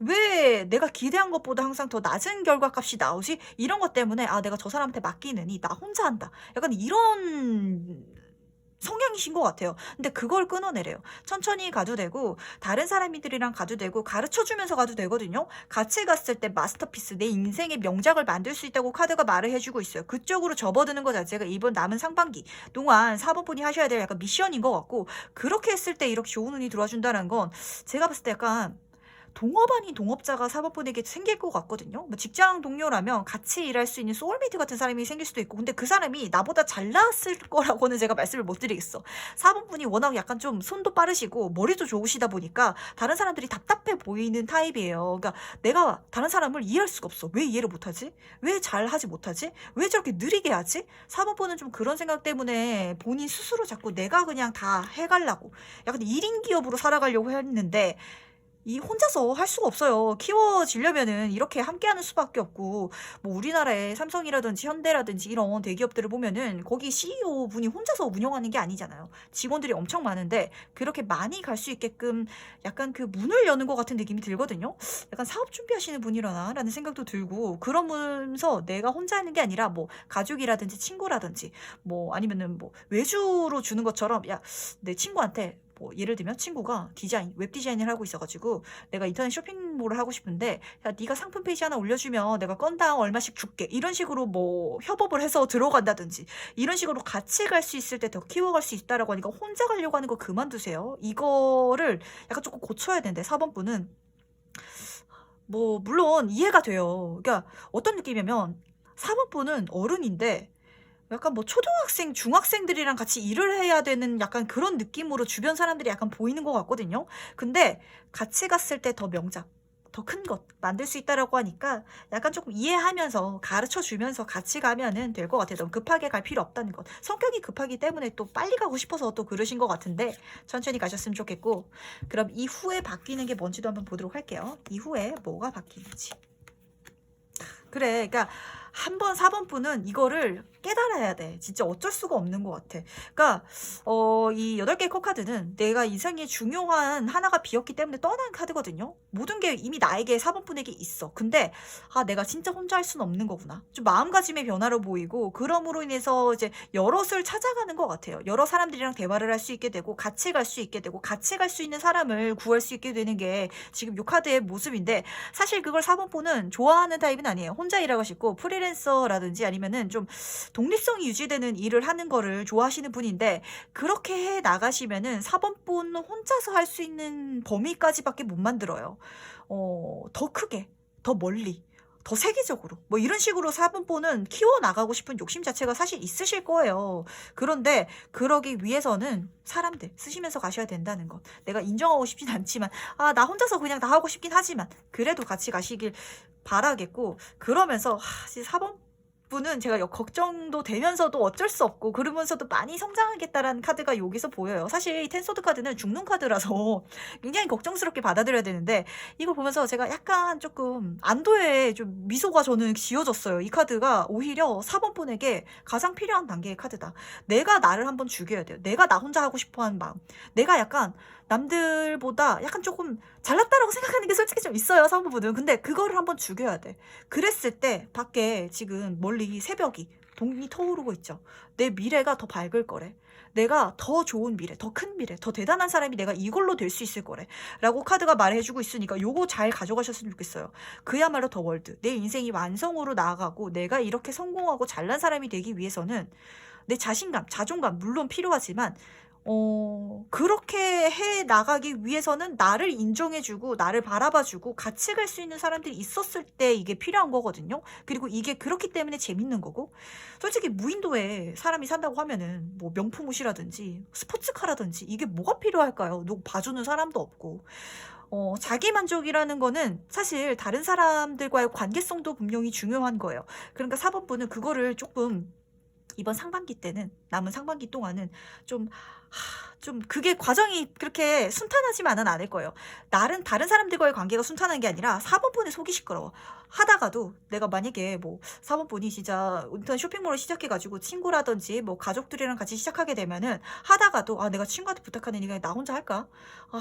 왜 내가 기대한 것보다 항상 더 낮은 결과값이 나오지? 이런 것 때문에 아 내가 저 사람한테 맡기느니 나 혼자 한다. 약간 이런 성향이신 것 같아요. 근데 그걸 끊어내래요. 천천히 가도 되고 다른 사람들이랑 가도 되고 가르쳐주면서 가도 되거든요. 같이 갔을 때 마스터피스 내 인생의 명작을 만들 수 있다고 카드가 말을 해주고 있어요. 그쪽으로 접어드는 것 자체가 이번 남은 상반기 동안 4번 분이 하셔야 될 약간 미션인 것 같고 그렇게 했을 때 이렇게 좋은 운이 들어와 준다는 건 제가 봤을 때 약간 동업 아닌 동업자가 사법분에게 생길 것 같거든요. 뭐 직장 동료라면 같이 일할 수 있는 소울메이트 같은 사람이 생길 수도 있고 근데 그 사람이 나보다 잘났을 거라고는 제가 말씀을 못 드리겠어. 사법분이 워낙 약간 좀 손도 빠르시고 머리도 좋으시다 보니까 다른 사람들이 답답해 보이는 타입이에요. 그러니까 내가 다른 사람을 이해할 수가 없어. 왜 이해를 못하지? 왜 잘하지 못하지? 왜 저렇게 느리게 하지? 사법분은 좀 그런 생각 때문에 본인 스스로 자꾸 내가 그냥 다 해가려고 약간 1인 기업으로 살아가려고 했는데 이 혼자서 할 수가 없어요. 키워지려면은 이렇게 함께하는 수밖에 없고 뭐 우리나라의 삼성이라든지 현대라든지 이런 대기업들을 보면은 거기 CEO 분이 혼자서 운영하는 게 아니잖아요. 직원들이 엄청 많은데 그렇게 많이 갈 수 있게끔 약간 그 문을 여는 것 같은 느낌이 들거든요. 약간 사업 준비하시는 분이라나라는 생각도 들고 그러면서 내가 혼자 하는 게 아니라 뭐 가족이라든지 친구라든지 뭐 아니면은 뭐 외주로 주는 것처럼 야 내 친구한테 뭐 예를 들면 친구가 디자인, 웹 디자인을 하고 있어가지고 내가 인터넷 쇼핑몰을 하고 싶은데 야 네가 상품 페이지 하나 올려주면 내가 건당 얼마씩 줄게 이런 식으로 뭐 협업을 해서 들어간다든지 이런 식으로 같이 갈 수 있을 때 더 키워갈 수 있다라고 하니까 혼자 가려고 하는 거 그만두세요. 이거를 약간 조금 고쳐야 되는데 4번 분은 뭐 물론 이해가 돼요. 그러니까 어떤 느낌이냐면 4번 분은 어른인데 약간 뭐 초등학생, 중학생들이랑 같이 일을 해야 되는 약간 그런 느낌으로 주변 사람들이 약간 보이는 것 같거든요. 근데 같이 갔을 때 더 명작, 더 큰 것 만들 수 있다라고 하니까 약간 조금 이해하면서 가르쳐 주면서 같이 가면은 될 것 같아요. 너무 급하게 갈 필요 없다는 것. 성격이 급하기 때문에 또 빨리 가고 싶어서 또 그러신 것 같은데 천천히 가셨으면 좋겠고 그럼 이후에 바뀌는 게 뭔지도 한번 보도록 할게요. 이후에 뭐가 바뀌는지. 그래. 그러니까 한 번 4번 분은 이거를 깨달아야 돼. 진짜 어쩔 수가 없는 것 같아. 그러니까 이 8개 코카드는 내가 인생에 중요한 하나가 비었기 때문에 떠난 카드거든요. 모든 게 이미 나에게 4번 분에게 있어. 근데 내가 진짜 혼자 할 수는 없는 거구나. 좀 마음가짐의 변화로 보이고 그럼으로 인해서 이제 여럿을 찾아가는 것 같아요. 여러 사람들이랑 대화를 할 수 있게 되고 같이 갈 수 있게 되고 같이 갈 수 있는 사람을 구할 수 있게 되는 게 지금 요 카드의 모습인데 사실 그걸 4번 분은 좋아하는 타입은 아니에요. 혼자 일하고 싶고 프리랜서라든지 아니면은 좀 독립성이 유지되는 일을 하는 거를 좋아하시는 분인데 그렇게 해 나가시면은 4번 분은 혼자서 할 수 있는 범위까지밖에 못 만들어요. 더 크게, 더 멀리, 더 세계적으로 뭐 이런 식으로 4번 분은 키워나가고 싶은 욕심 자체가 사실 있으실 거예요. 그런데 그러기 위해서는 사람들 쓰시면서 가셔야 된다는 것. 내가 인정하고 싶진 않지만 나 혼자서 그냥 다 하고 싶긴 하지만 그래도 같이 가시길 바라겠고 그러면서 4번 분은 제가 걱정도 되면서도 어쩔 수 없고 그러면서도 많이 성장하겠다라는 카드가 여기서 보여요. 사실 이 텐소드 카드는 죽는 카드라서 굉장히 걱정스럽게 받아들여야 되는데 이걸 보면서 제가 약간 조금 안도의 좀 미소가 저는 지어졌어요. 이 카드가 오히려 4번 분에게 가장 필요한 단계의 카드다. 내가 나를 한번 죽여야 돼요. 내가 나 혼자 하고 싶어하는 마음. 내가 약간 남들보다 약간 조금 잘났다라고 생각하는 게 솔직히 좀 있어요. 4번 분은. 근데 그거를 한번 죽여야 돼. 그랬을 때 밖에 지금 멀리 새벽이 동이 터오르고 있죠. 내 미래가 더 밝을 거래. 내가 더 좋은 미래, 더 큰 미래, 더 대단한 사람이 내가 이걸로 될 수 있을 거래. 라고 카드가 말해주고 있으니까 요거 잘 가져가셨으면 좋겠어요. 그야말로 더 월드. 내 인생이 완성으로 나아가고 내가 이렇게 성공하고 잘난 사람이 되기 위해서는 내 자신감, 자존감 물론 필요하지만 그렇게 해 나가기 위해서는 나를 인정해주고, 나를 바라봐주고, 같이 갈 수 있는 사람들이 있었을 때 이게 필요한 거거든요. 그리고 이게 그렇기 때문에 재밌는 거고. 솔직히 무인도에 사람이 산다고 하면은, 뭐 명품 옷이라든지, 스포츠카라든지, 이게 뭐가 필요할까요? 누구 봐주는 사람도 없고. 자기 만족이라는 거는 사실 다른 사람들과의 관계성도 분명히 중요한 거예요. 그러니까 4번 분은 그거를 조금 이번 상반기 때는 남은 상반기 동안은 좀 그게 과정이 그렇게 순탄하지만은 않을 거예요. 다른 사람들과의 관계가 순탄한 게 아니라 4번 분이 속이 시끄러워. 하다가도 내가 만약에 뭐 4번 분이 진짜 인터넷 쇼핑몰을 시작해가지고 친구라든지 뭐 가족들이랑 같이 시작하게 되면은 하다가도 내가 친구한테 부탁하느니 그냥 나 혼자 할까?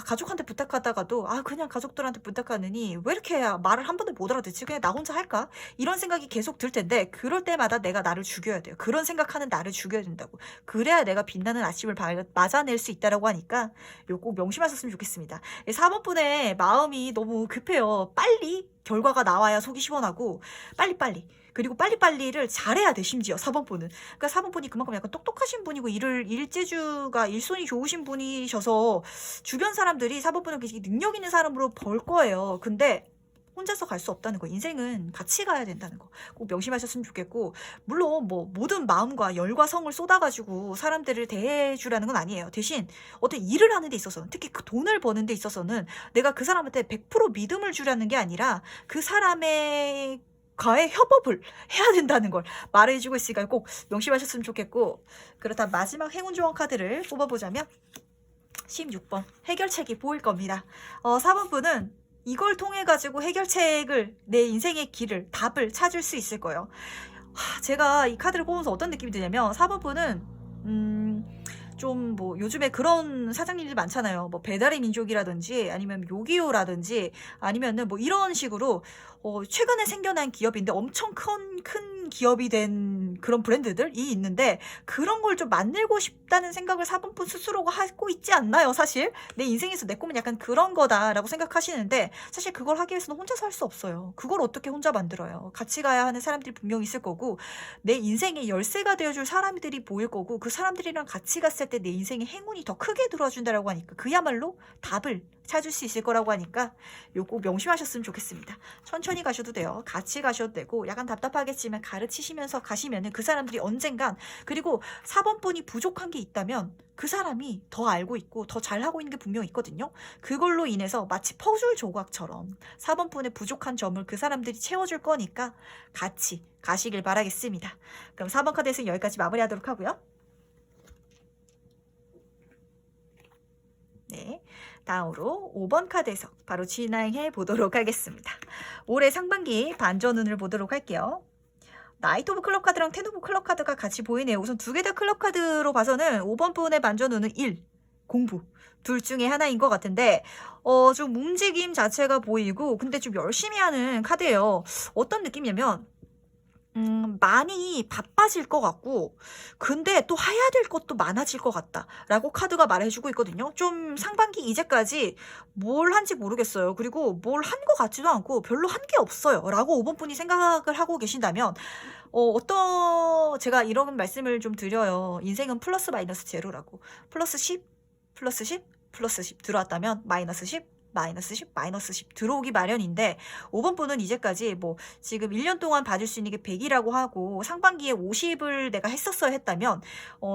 가족한테 부탁하다가도 그냥 가족들한테 부탁하느니 왜 이렇게 말을 한 번도 못 알아듣지? 그냥 나 혼자 할까? 이런 생각이 계속 들 텐데 그럴 때마다 내가 나를 죽여야 돼요. 그런 생각하는 나를 죽여야 된다고. 그래야 내가 빛나는 아침을 맞아낼 수 있다라고 하니까 요거 꼭 명심하셨으면 좋겠습니다. 4번 분의 마음이 너무 급해요. 빨리 결과가 나와야 속이 시원하고 빨리빨리. 그리고 빨리빨리를 잘해야 돼, 심지어 4번 분은. 그러니까 4번 분이 그만큼 약간 똑똑하신 분이고 일재주가 일손이 좋으신 분이셔서 주변 사람들이 4번 분을 굉장히 능력 있는 사람으로 볼 거예요. 근데 혼자서 갈 수 없다는 거. 인생은 같이 가야 된다는 거. 꼭 명심하셨으면 좋겠고, 물론 뭐 모든 마음과 열과 성을 쏟아가지고 사람들을 대해주라는 건 아니에요. 대신 어떤 일을 하는 데 있어서는, 특히 그 돈을 버는 데 있어서는 내가 그 사람한테 100% 믿음을 주라는 게 아니라 그 사람의 과의 협업을 해야 된다는 걸 말해주고 있으니까 꼭 명심하셨으면 좋겠고, 그렇다 마지막 행운 조언 카드를 뽑아보자면 16번 해결책이 보일 겁니다. 4번 분은 이걸 통해 가지고 해결책을, 내 인생의 길을, 답을 찾을 수 있을 거예요. 제가 이 카드를 보면서 어떤 느낌이 드냐면 4번 분은 좀 뭐 요즘에 그런 사장님들 많잖아요. 뭐 배달의 민족이라든지 아니면 요기요라든지 아니면은 뭐 이런 식으로 최근에 생겨난 기업인데 엄청 큰 기업이 된 그런 브랜드들이 있는데 그런 걸 좀 만들고 싶다는 생각을 4번 분 스스로가 하고 있지 않나요? 사실 내 인생에서 내 꿈은 약간 그런 거다라고 생각하시는데 사실 그걸 하기 위해서는 혼자서 할 수 없어요. 그걸 어떻게 혼자 만들어요? 같이 가야 하는 사람들이 분명히 있을 거고 내 인생의 열쇠가 되어줄 사람들이 보일 거고 그 사람들이랑 같이 갔을 때 내 인생의 행운이 더 크게 들어준다라고 하니까 그야말로 답을 찾을 수 있을 거라고 하니까 요거 명심하셨으면 좋겠습니다. 천천히 가셔도 돼요. 같이 가셔도 되고 약간 답답하겠지만 가르치시면서 가시면은 그 사람들이 언젠간, 그리고 4번 분이 부족한 게 있다면 그 사람이 더 알고 있고 더 잘하고 있는 게 분명히 있거든요. 그걸로 인해서 마치 퍼즐 조각처럼 4번 분의 부족한 점을 그 사람들이 채워줄 거니까 같이 가시길 바라겠습니다. 그럼 4번 카드에서는 여기까지 마무리하도록 하고요. 네, 다음으로 5번 카드에서 바로 진행해 보도록 하겠습니다. 올해 상반기 반전운을 보도록 할게요. 나이트 오브 클럽 카드랑 텐 오브 클럽 카드가 같이 보이네요. 우선 두 개 다 클럽 카드로 봐서는 5번 분의 반전운은 1, 공부. 둘 중에 하나인 것 같은데 좀 움직임 자체가 보이고 근데 좀 열심히 하는 카드예요. 어떤 느낌이냐면 많이 바빠질 것 같고 근데 또 해야 될 것도 많아질 것 같다 라고 카드가 말해주고 있거든요. 좀 상반기 이제까지 뭘 한지 모르겠어요. 그리고 뭘 한 것 같지도 않고 별로 한 게 없어요 라고 5번 분이 생각을 하고 계신다면 제가 이런 말씀을 좀 드려요. 인생은 플러스 마이너스 제로라고. 플러스 10, 플러스 10, 플러스 10 들어왔다면 마이너스 10, 마이너스 10, 마이너스 10 들어오기 마련인데 5번 분은 이제까지 뭐 지금 1년 동안 받을 수 있는 게 100이라고 하고 상반기에 50을 내가 했었어야 했다면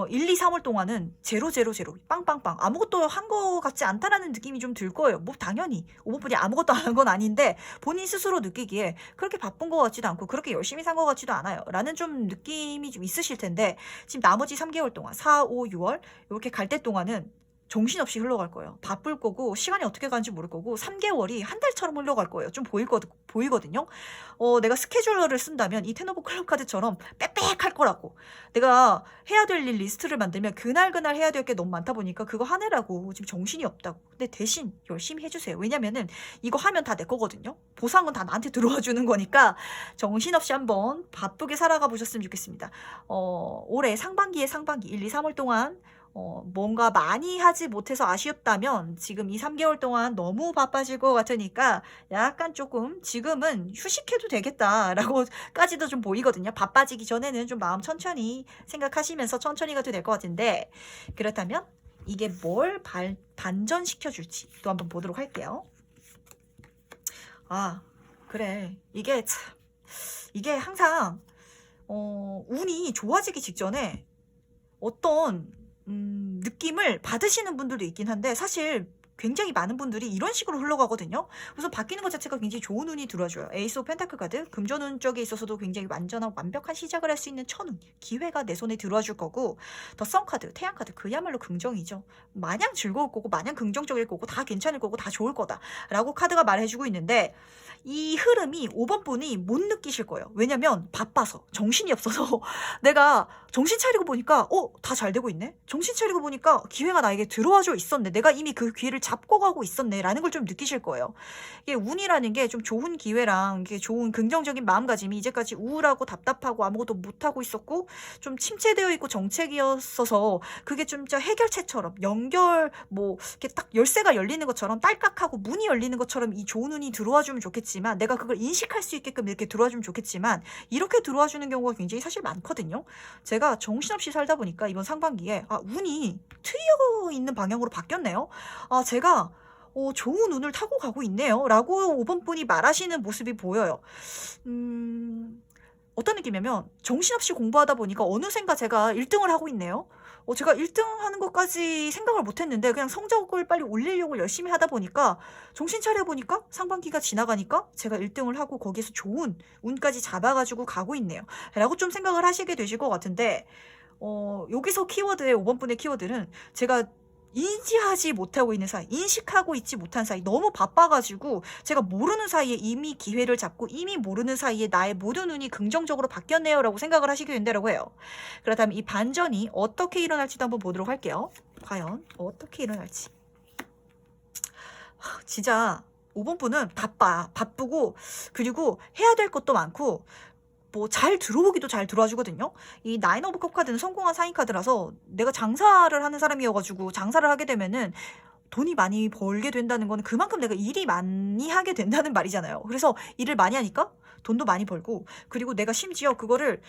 1, 2, 3월 동안은 0, 0, 0 빵빵빵 아무것도 한 거 같지 않다라는 느낌이 좀 들 거예요. 뭐 당연히 5번 분이 아무것도 안 한 건 아닌데 본인 스스로 느끼기에 그렇게 바쁜 거 같지도 않고 그렇게 열심히 산 거 같지도 않아요 라는 좀 느낌이 좀 있으실 텐데 지금 나머지 3개월 동안 4, 5, 6월 이렇게 갈 때 동안은 정신없이 흘러갈 거예요. 바쁠 거고 시간이 어떻게 가는지 모를 거고 3개월이 한 달처럼 흘러갈 거예요. 좀 보이거든요. 내가 스케줄러를 쓴다면 이 텐 오브 클럽 카드처럼 빽빽할 거라고. 내가 해야 될 일 리스트를 만들면 그날 해야 될 게 너무 많다 보니까 그거 하느라고 지금 정신이 없다고. 근데 대신 열심히 해주세요. 왜냐면은 이거 하면 다 내 거거든요. 보상은 다 나한테 들어와 주는 거니까 정신없이 한번 바쁘게 살아가 보셨으면 좋겠습니다. 올해 상반기 1, 2, 3월 동안 뭔가 많이 하지 못해서 아쉽다면 지금 이 3개월 동안 너무 바빠질 것 같으니까 약간 조금 지금은 휴식해도 되겠다라고까지도 좀 보이거든요. 바빠지기 전에는 좀 마음 천천히 생각하시면서 천천히 가도 될 것 같은데 그렇다면 이게 뭘 반전시켜 줄지 또 한번 보도록 할게요. 아 그래 이게 항상 운이 좋아지기 직전에 어떤 느낌을 받으시는 분들도 있긴 한데 사실 굉장히 많은 분들이 이런 식으로 흘러가거든요. 우선 바뀌는 것 자체가 굉장히 좋은 운이 들어와줘요. 에이스 오브 펜타클 카드 금전운 쪽에 있어서도 굉장히 완벽한 시작을 할 수 있는 천운 기회가 내 손에 들어와 줄 거고 더 선 카드 태양 카드 그야말로 긍정이죠. 마냥 즐거울 거고 마냥 긍정적일 거고 다 괜찮을 거고 다 좋을 거다 라고 카드가 말해주고 있는데 이 흐름이 5번 분이 못 느끼실 거예요. 왜냐면 바빠서 정신이 없어서 내가 정신 차리고 보니까 다 잘 되고 있네. 정신 차리고 보니까 기회가 나에게 들어와줘 있었네. 내가 이미 그 기회를 잡고 가고 있었네 라는 걸 좀 느끼실 거예요. 이게 운이라는 게 좀 좋은 기회랑 이게 좋은 긍정적인 마음가짐이 이제까지 우울하고 답답하고 아무것도 못하고 있었고 좀 침체되어 있고 정책이었어서 그게 좀 진짜 해결책처럼 연결 뭐 이렇게 딱 열쇠가 열리는 것처럼 딸깍하고 문이 열리는 것처럼 이 좋은 운이 들어와 주면 좋겠지만 내가 그걸 인식할 수 있게끔 이렇게 들어와 주면 좋겠지만 이렇게 들어와 주는 경우가 굉장히 사실 많거든요. 제가 정신없이 살다 보니까 이번 상반기에 운이 트여 있는 방향으로 바뀌었네요. 제가 좋은 운을 타고 가고 있네요 라고 5번 분이 말하시는 모습이 보여요. 어떤 느낌이냐면 정신없이 공부하다 보니까 어느샌가 제가 1등을 하고 있네요. 제가 1등 하는 것까지 생각을 못했는데 그냥 성적을 빨리 올리려고 열심히 하다 보니까 정신 차려보니까 상반기가 지나가니까 제가 1등을 하고 거기에서 좋은 운까지 잡아가지고 가고 있네요 라고 좀 생각을 하시게 되실 것 같은데 여기서 키워드의 5번 분의 키워드는 제가 인지하지 못하고 있는 사이, 인식하고 있지 못한 사이, 너무 바빠가지고 제가 모르는 사이에 이미 기회를 잡고 이미 모르는 사이에 나의 모든 운이 긍정적으로 바뀌었네요 라고 생각을 하시게 된다고 해요. 그렇다면 이 반전이 어떻게 일어날지도 한번 보도록 할게요. 과연 어떻게 일어날지. 진짜 5번 분은 바쁘고 그리고 해야 될 것도 많고 뭐 잘 들어오기도 잘 들어와 주거든요. 이 나인 오브 컵 카드는 성공한 사인 카드라서 내가 장사를 하는 사람이어가지고 장사를 하게 되면은 돈이 많이 벌게 된다는 거는 그만큼 내가 일이 많이 하게 된다는 말이잖아요. 그래서 일을 많이 하니까 돈도 많이 벌고 그리고 내가 심지어 그거를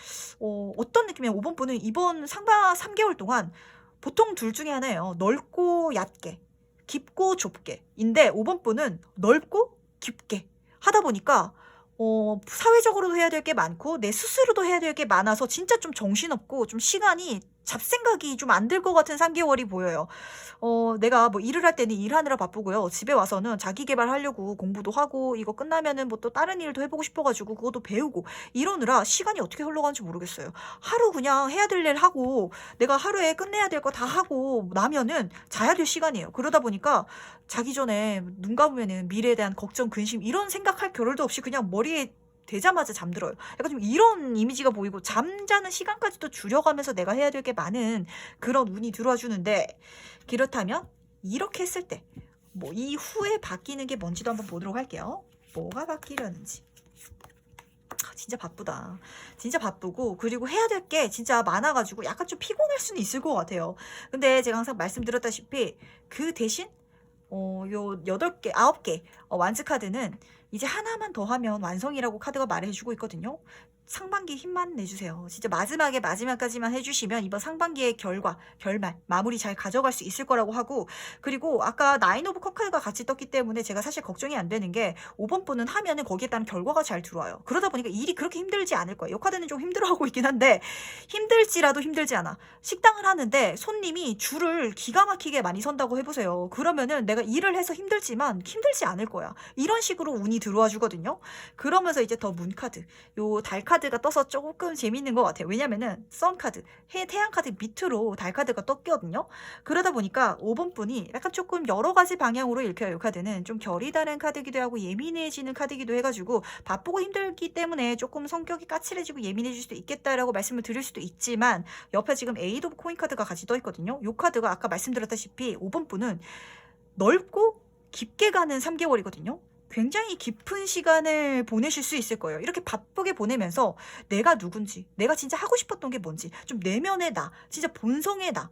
어떤 느낌이냐면 5번 분은 이번 3개월 동안 보통 둘 중에 하나예요. 넓고 얕게 깊고 좁게인데 5번 분은 넓고 깊게 하다 보니까 사회적으로도 해야 될 게 많고 내 스스로도 해야 될 게 많아서 진짜 좀 정신없고 좀 시간이 잡생각이 좀 안 들 것 같은 3개월이 보여요. 내가 뭐 일을 할 때는 일하느라 바쁘고요. 집에 와서는 자기 개발하려고 공부도 하고 이거 끝나면은 뭐 또 다른 일도 해보고 싶어가지고 그것도 배우고 이러느라 시간이 어떻게 흘러가는지 모르겠어요. 하루 그냥 해야 될 일 하고 내가 하루에 끝내야 될 거 다 하고 나면은 자야 될 시간이에요. 그러다 보니까 자기 전에 눈 감으면은 미래에 대한 걱정, 근심 이런 생각할 겨를도 없이 그냥 머리에 되자마자 잠들어요. 약간 좀 이런 이미지가 보이고 잠자는 시간까지도 줄여가면서 내가 해야 될 게 많은 그런 운이 들어와 주는데 그렇다면 이렇게 했을 때 뭐 이후에 바뀌는 게 뭔지도 한번 보도록 할게요. 뭐가 바뀌려는지. 진짜 바쁘다. 진짜 바쁘고 그리고 해야 될 게 진짜 많아가지고 약간 좀 피곤할 수는 있을 것 같아요. 근데 제가 항상 말씀드렸다시피 그 대신 요 8개, 9개 완즈 카드는 이제 하나만 더 하면 완성이라고 카드가 말해주고 있거든요. 상반기 힘만 내주세요. 진짜 마지막까지만 해주시면 이번 상반기의 결말, 마무리 잘 가져갈 수 있을 거라고 하고 그리고 아까 나인 오브 컵 카드가 같이 떴기 때문에 제가 사실 걱정이 안 되는 게 5번 분은 하면은 거기에 따른 결과가 잘 들어와요. 그러다 보니까 일이 그렇게 힘들지 않을 거예요. 이 카드는 좀 힘들어하고 있긴 한데 힘들지라도 힘들지 않아. 식당을 하는데 손님이 줄을 기가 막히게 많이 선다고 해보세요. 그러면은 내가 일을 해서 힘들지만 힘들지 않을 거야. 이런 식으로 운이 들어와 주거든요. 그러면서 이제 더 문 카드, 요 달 카드가 떠서 조금 재밌는 것 같아요. 왜냐면은 선 카드, 태양 카드 밑으로 달 카드가 떴거든요. 그러다 보니까 5번 분이 약간 조금 여러 가지 방향으로 읽혀요. 이 카드는 좀 결이 다른 카드기도 하고 예민해지는 카드기도 해가지고 바쁘고 힘들기 때문에 조금 성격이 까칠해지고 예민해질 수도 있겠다라고 말씀을 드릴 수도 있지만 옆에 지금 에이드 오브 코인 카드가 같이 떠 있거든요. 이 카드가 아까 말씀드렸다시피 5번 분은 넓고 깊게 가는 3개월이거든요. 굉장히 깊은 시간을 보내실 수 있을 거예요. 이렇게 바쁘게 보내면서 내가 누군지, 내가 진짜 하고 싶었던 게 뭔지, 좀 내면의 나, 진짜 본성의 나,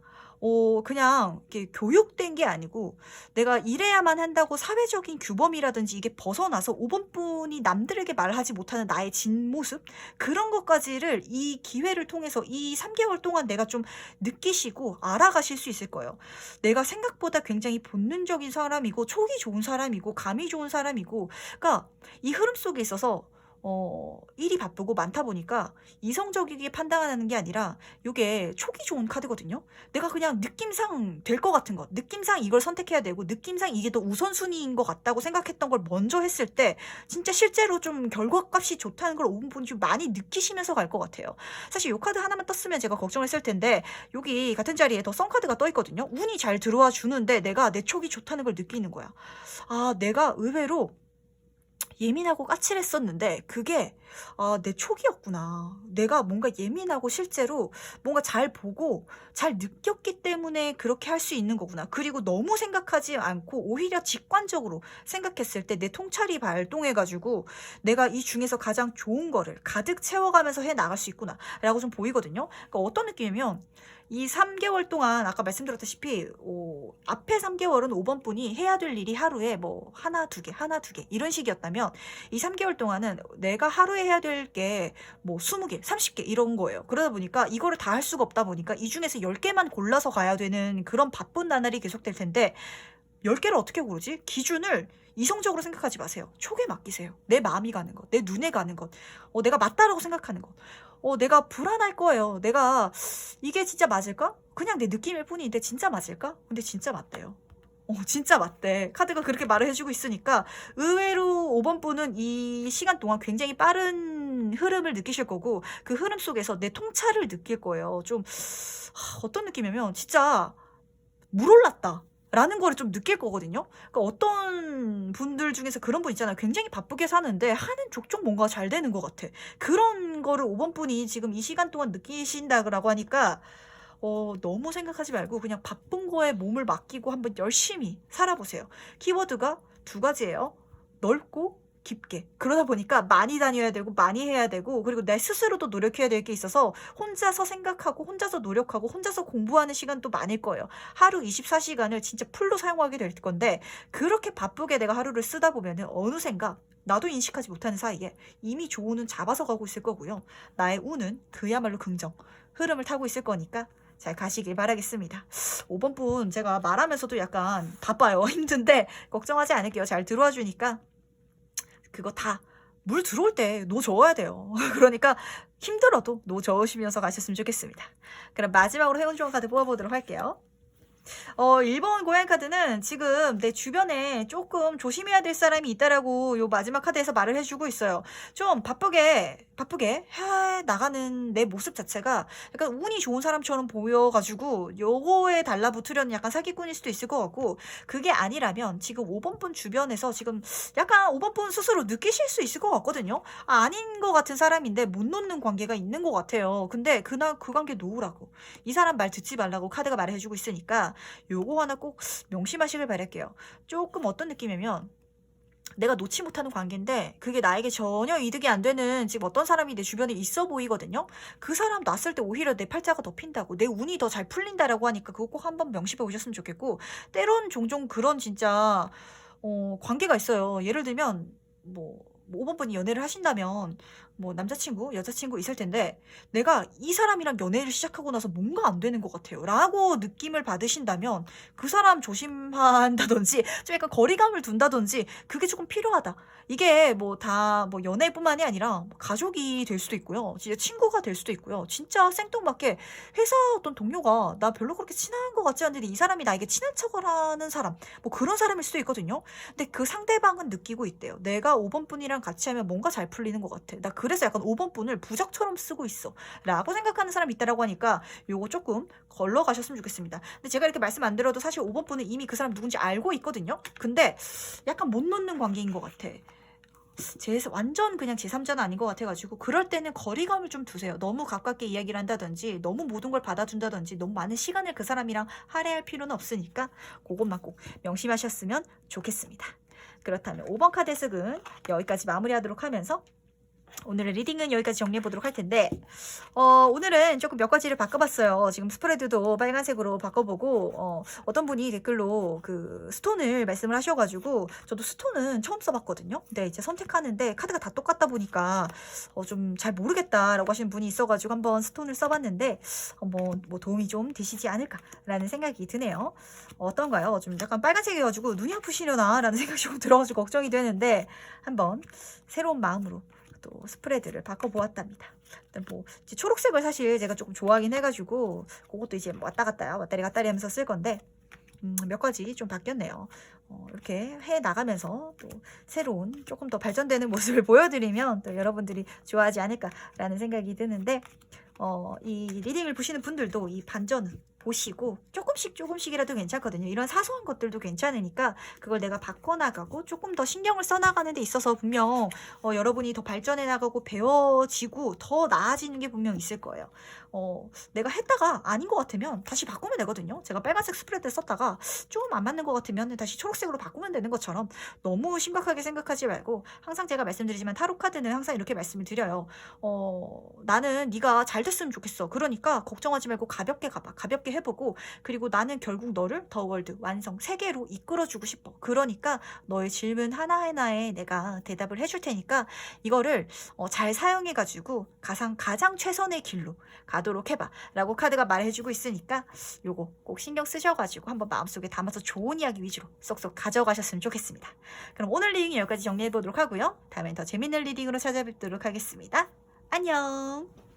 그냥 이렇게 교육된 게 아니고 내가 이래야만 한다고 사회적인 규범이라든지 이게 벗어나서 5번 분이 남들에게 말하지 못하는 나의 진모습 그런 것까지를 이 기회를 통해서 이 3개월 동안 내가 좀 느끼시고 알아가실 수 있을 거예요. 내가 생각보다 굉장히 본능적인 사람이고 촉이 좋은 사람이고 감이 좋은 사람이고 그러니까 이 흐름 속에 있어서 일이 바쁘고 많다 보니까 이성적이게 판단하는 게 아니라 이게 촉이 좋은 카드거든요. 내가 그냥 느낌상 될 것 같은 것, 느낌상 이걸 선택해야 되고 느낌상 이게 더 우선순위인 것 같다고 생각했던 걸 먼저 했을 때 진짜 실제로 좀 결과값이 좋다는 걸 5분 분이 좀 많이 느끼시면서 갈 것 같아요. 사실 이 카드 하나만 떴으면 제가 걱정했을 텐데 여기 같은 자리에 더 선 카드가 떠 있거든요. 운이 잘 들어와 주는데 내가 내 촉이 좋다는 걸 느끼는 거야. 아, 내가 의외로 예민하고 까칠했었는데 그게 내 촉이었구나. 내가 뭔가 예민하고 실제로 뭔가 잘 보고 잘 느꼈기 때문에 그렇게 할 수 있는 거구나. 그리고 너무 생각하지 않고 오히려 직관적으로 생각했을 때 내 통찰이 발동해가지고 내가 이 중에서 가장 좋은 거를 가득 채워가면서 해 나갈 수 있구나 라고 좀 보이거든요. 그러니까 어떤 느낌이면 이 3개월 동안 아까 말씀드렸다시피 앞에 3개월은 5번 분이 해야 될 일이 하루에 뭐 하나 두 개 이런 식이었다면 이 3개월 동안은 내가 하루에 해야 될 게 뭐 20개, 30개 이런 거예요. 그러다 보니까 이거를 다 할 수가 없다 보니까 이 중에서 10개만 골라서 가야 되는 그런 바쁜 나날이 계속될 텐데 10개를 어떻게 고르지? 기준을 이성적으로 생각하지 마세요. 촉에 맡기세요. 내 마음이 가는 것, 내 눈에 가는 것, 내가 맞다라고 생각하는 것. 내가 불안할 거예요. 내가 이게 진짜 맞을까? 그냥 내 느낌일 뿐인데 진짜 맞을까? 근데 진짜 맞대요. 진짜 맞대. 카드가 그렇게 말을 해주고 있으니까 의외로 5번 분은 이 시간 동안 굉장히 빠른 흐름을 느끼실 거고 그 흐름 속에서 내 통찰을 느낄 거예요. 좀 어떤 느낌이냐면 진짜 물 올랐다. 라는 거를 좀 느낄 거거든요. 그러니까 어떤 분들 중에서 그런 분 있잖아요. 굉장히 바쁘게 사는데 하는 족족 뭔가 잘 되는 것 같아. 그런 거를 5번 분이 지금 이 시간 동안 느끼신다고 하니까 너무 생각하지 말고 그냥 바쁜 거에 몸을 맡기고 한번 열심히 살아보세요. 키워드가 두 가지예요. 넓고 깊게. 그러다 보니까 많이 다녀야 되고 많이 해야 되고 그리고 내 스스로도 노력해야 될 게 있어서 혼자서 생각하고 혼자서 노력하고 혼자서 공부하는 시간도 많을 거예요. 하루 24시간을 진짜 풀로 사용하게 될 건데 그렇게 바쁘게 내가 하루를 쓰다 보면은 어느샌가 나도 인식하지 못하는 사이에 이미 좋은 운 잡아서 가고 있을 거고요. 나의 운은 그야말로 긍정 흐름을 타고 있을 거니까 잘 가시길 바라겠습니다. 5번 분 제가 말하면서도 약간 바빠요. 힘든데 걱정하지 않을게요. 잘 들어와 주니까 그거 다 물 들어올 때 노 저어야 돼요. 그러니까 힘들어도 노 저으시면서 가셨으면 좋겠습니다. 그럼 마지막으로 행운 좋은 카드 뽑아보도록 할게요. 1번 고양 카드는 지금 내 주변에 조금 조심해야 될 사람이 있다라고 요 마지막 카드에서 말을 해주고 있어요. 좀 바쁘게 해 나가는 내 모습 자체가 약간 운이 좋은 사람처럼 보여가지고 요거에 달라붙으려는 약간 사기꾼일 수도 있을 것 같고, 그게 아니라면 지금 5번 분 주변에서 지금 약간 5번 분 스스로 느끼실 수 있을 것 같거든요. 아닌 것 같은 사람인데 못 놓는 관계가 있는 것 같아요. 근데 그날 그 관계 놓으라고, 이 사람 말 듣지 말라고 카드가 말해주고 있으니까 요거 하나 꼭 명심하시길 바랄게요. 조금 어떤 느낌이면 내가 놓지 못하는 관계인데 그게 나에게 전혀 이득이 안 되는 지금 어떤 사람이 내 주변에 있어 보이거든요. 그 사람 놨을 때 오히려 내 팔자가 더 핀다고, 내 운이 더 잘 풀린다라고 하니까 그거 꼭 한번 명심해 오셨으면 좋겠고, 때론 종종 그런 진짜 관계가 있어요. 예를 들면 뭐 5번 분이 연애를 하신다면 뭐 남자친구, 여자친구 있을 텐데 내가 이 사람이랑 연애를 시작하고 나서 뭔가 안 되는 것 같아요 라고 느낌을 받으신다면 그 사람 조심한다든지 좀 약간 거리감을 둔다든지 그게 조금 필요하다. 이게 뭐 다 뭐 연애뿐만이 아니라 뭐 가족이 될 수도 있고요. 진짜 친구가 될 수도 있고요. 진짜 생뚱맞게 회사 어떤 동료가 나 별로 그렇게 친한 것 같지 않은데 이 사람이 나에게 친한 척을 하는 사람, 뭐 그런 사람일 수도 있거든요. 근데 그 상대방은 느끼고 있대요. 내가 5번 분이랑 같이 하면 뭔가 잘 풀리는 것 같아. 나 그래서 약간 5번 분을 부적처럼 쓰고 있어 라고 생각하는 사람이 있다라고 하니까 요거 조금 걸러 가셨으면 좋겠습니다. 근데 제가 이렇게 말씀 안 드려도 사실 5번 분은 이미 그 사람 누군지 알고 있거든요. 근데 약간 못 놓는 관계인 것 같아. 완전 그냥 제3자는 아닌 것 같아가지고 그럴 때는 거리감을 좀 두세요. 너무 가깝게 이야기를 한다든지 너무 모든 걸 받아준다든지 너무 많은 시간을 그 사람이랑 할애할 필요는 없으니까 그것만 꼭 명심하셨으면 좋겠습니다. 그렇다면 5번 카드 해석은 여기까지 마무리하도록 하면서 오늘의 리딩은 여기까지 정리해 보도록 할 텐데, 오늘은 조금 몇 가지를 바꿔봤어요. 지금 스프레드도 빨간색으로 바꿔보고, 어떤 분이 댓글로 그 스톤을 말씀을 하셔가지고 저도 스톤은 처음 써봤거든요. 근데 이제 선택하는데 카드가 다 똑같다 보니까 좀 잘 모르겠다라고 하시는 분이 있어가지고 한번 스톤을 써봤는데 뭐 도움이 좀 되시지 않을까라는 생각이 드네요. 어떤가요? 좀 약간 빨간색이어가지고 눈이 아프시려나 라는 생각이 좀 들어가지고 걱정이 되는데 한번 새로운 마음으로 또 스프레드를 바꿔보았답니다. 일단 뭐 이제 초록색을 사실 제가 조금 좋아하긴 해가지고 그것도 이제 왔다 갔다 왔다리 갔다리 하면서 쓸 건데 몇 가지 좀 바뀌었네요. 이렇게 해 나가면서 또 새로운 조금 더 발전되는 모습을 보여드리면 또 여러분들이 좋아하지 않을까라는 생각이 드는데, 이 리딩을 보시는 분들도 이 반전은 보시고 조금씩이라도 괜찮거든요. 이런 사소한 것들도 괜찮으니까 그걸 내가 바꿔나가고 조금 더 신경을 써나가는 데 있어서 분명 여러분이 더 발전해 나가고 배워지고 더 나아지는 게 분명 있을 거예요. 내가 했다가 아닌 것 같으면 다시 바꾸면 되거든요. 제가 빨간색 스프레드 썼다가 좀 안 맞는 것 같으면 다시 초록색으로 바꾸면 되는 것처럼 너무 심각하게 생각하지 말고, 항상 제가 말씀드리지만 타로 카드는 항상 이렇게 말씀을 드려요. 나는 네가 잘 됐으면 좋겠어. 그러니까 걱정하지 말고 가볍게 가봐. 가볍게 해보고, 그리고 나는 결국 너를 더 월드 완성 세계로 이끌어주고 싶어. 그러니까 너의 질문 하나하나에 내가 대답을 해줄 테니까 이거를 잘 사용해가지고 가장 최선의 길로 가도록 해봐 라고 카드가 말해주고 있으니까 요거 꼭 신경 쓰셔가지고 한번 마음속에 담아서 좋은 이야기 위주로 쏙쏙 가져가셨으면 좋겠습니다. 그럼 오늘 리딩 여기까지 정리해보도록 하고요. 다음엔 더 재밌는 리딩으로 찾아뵙도록 하겠습니다. 안녕.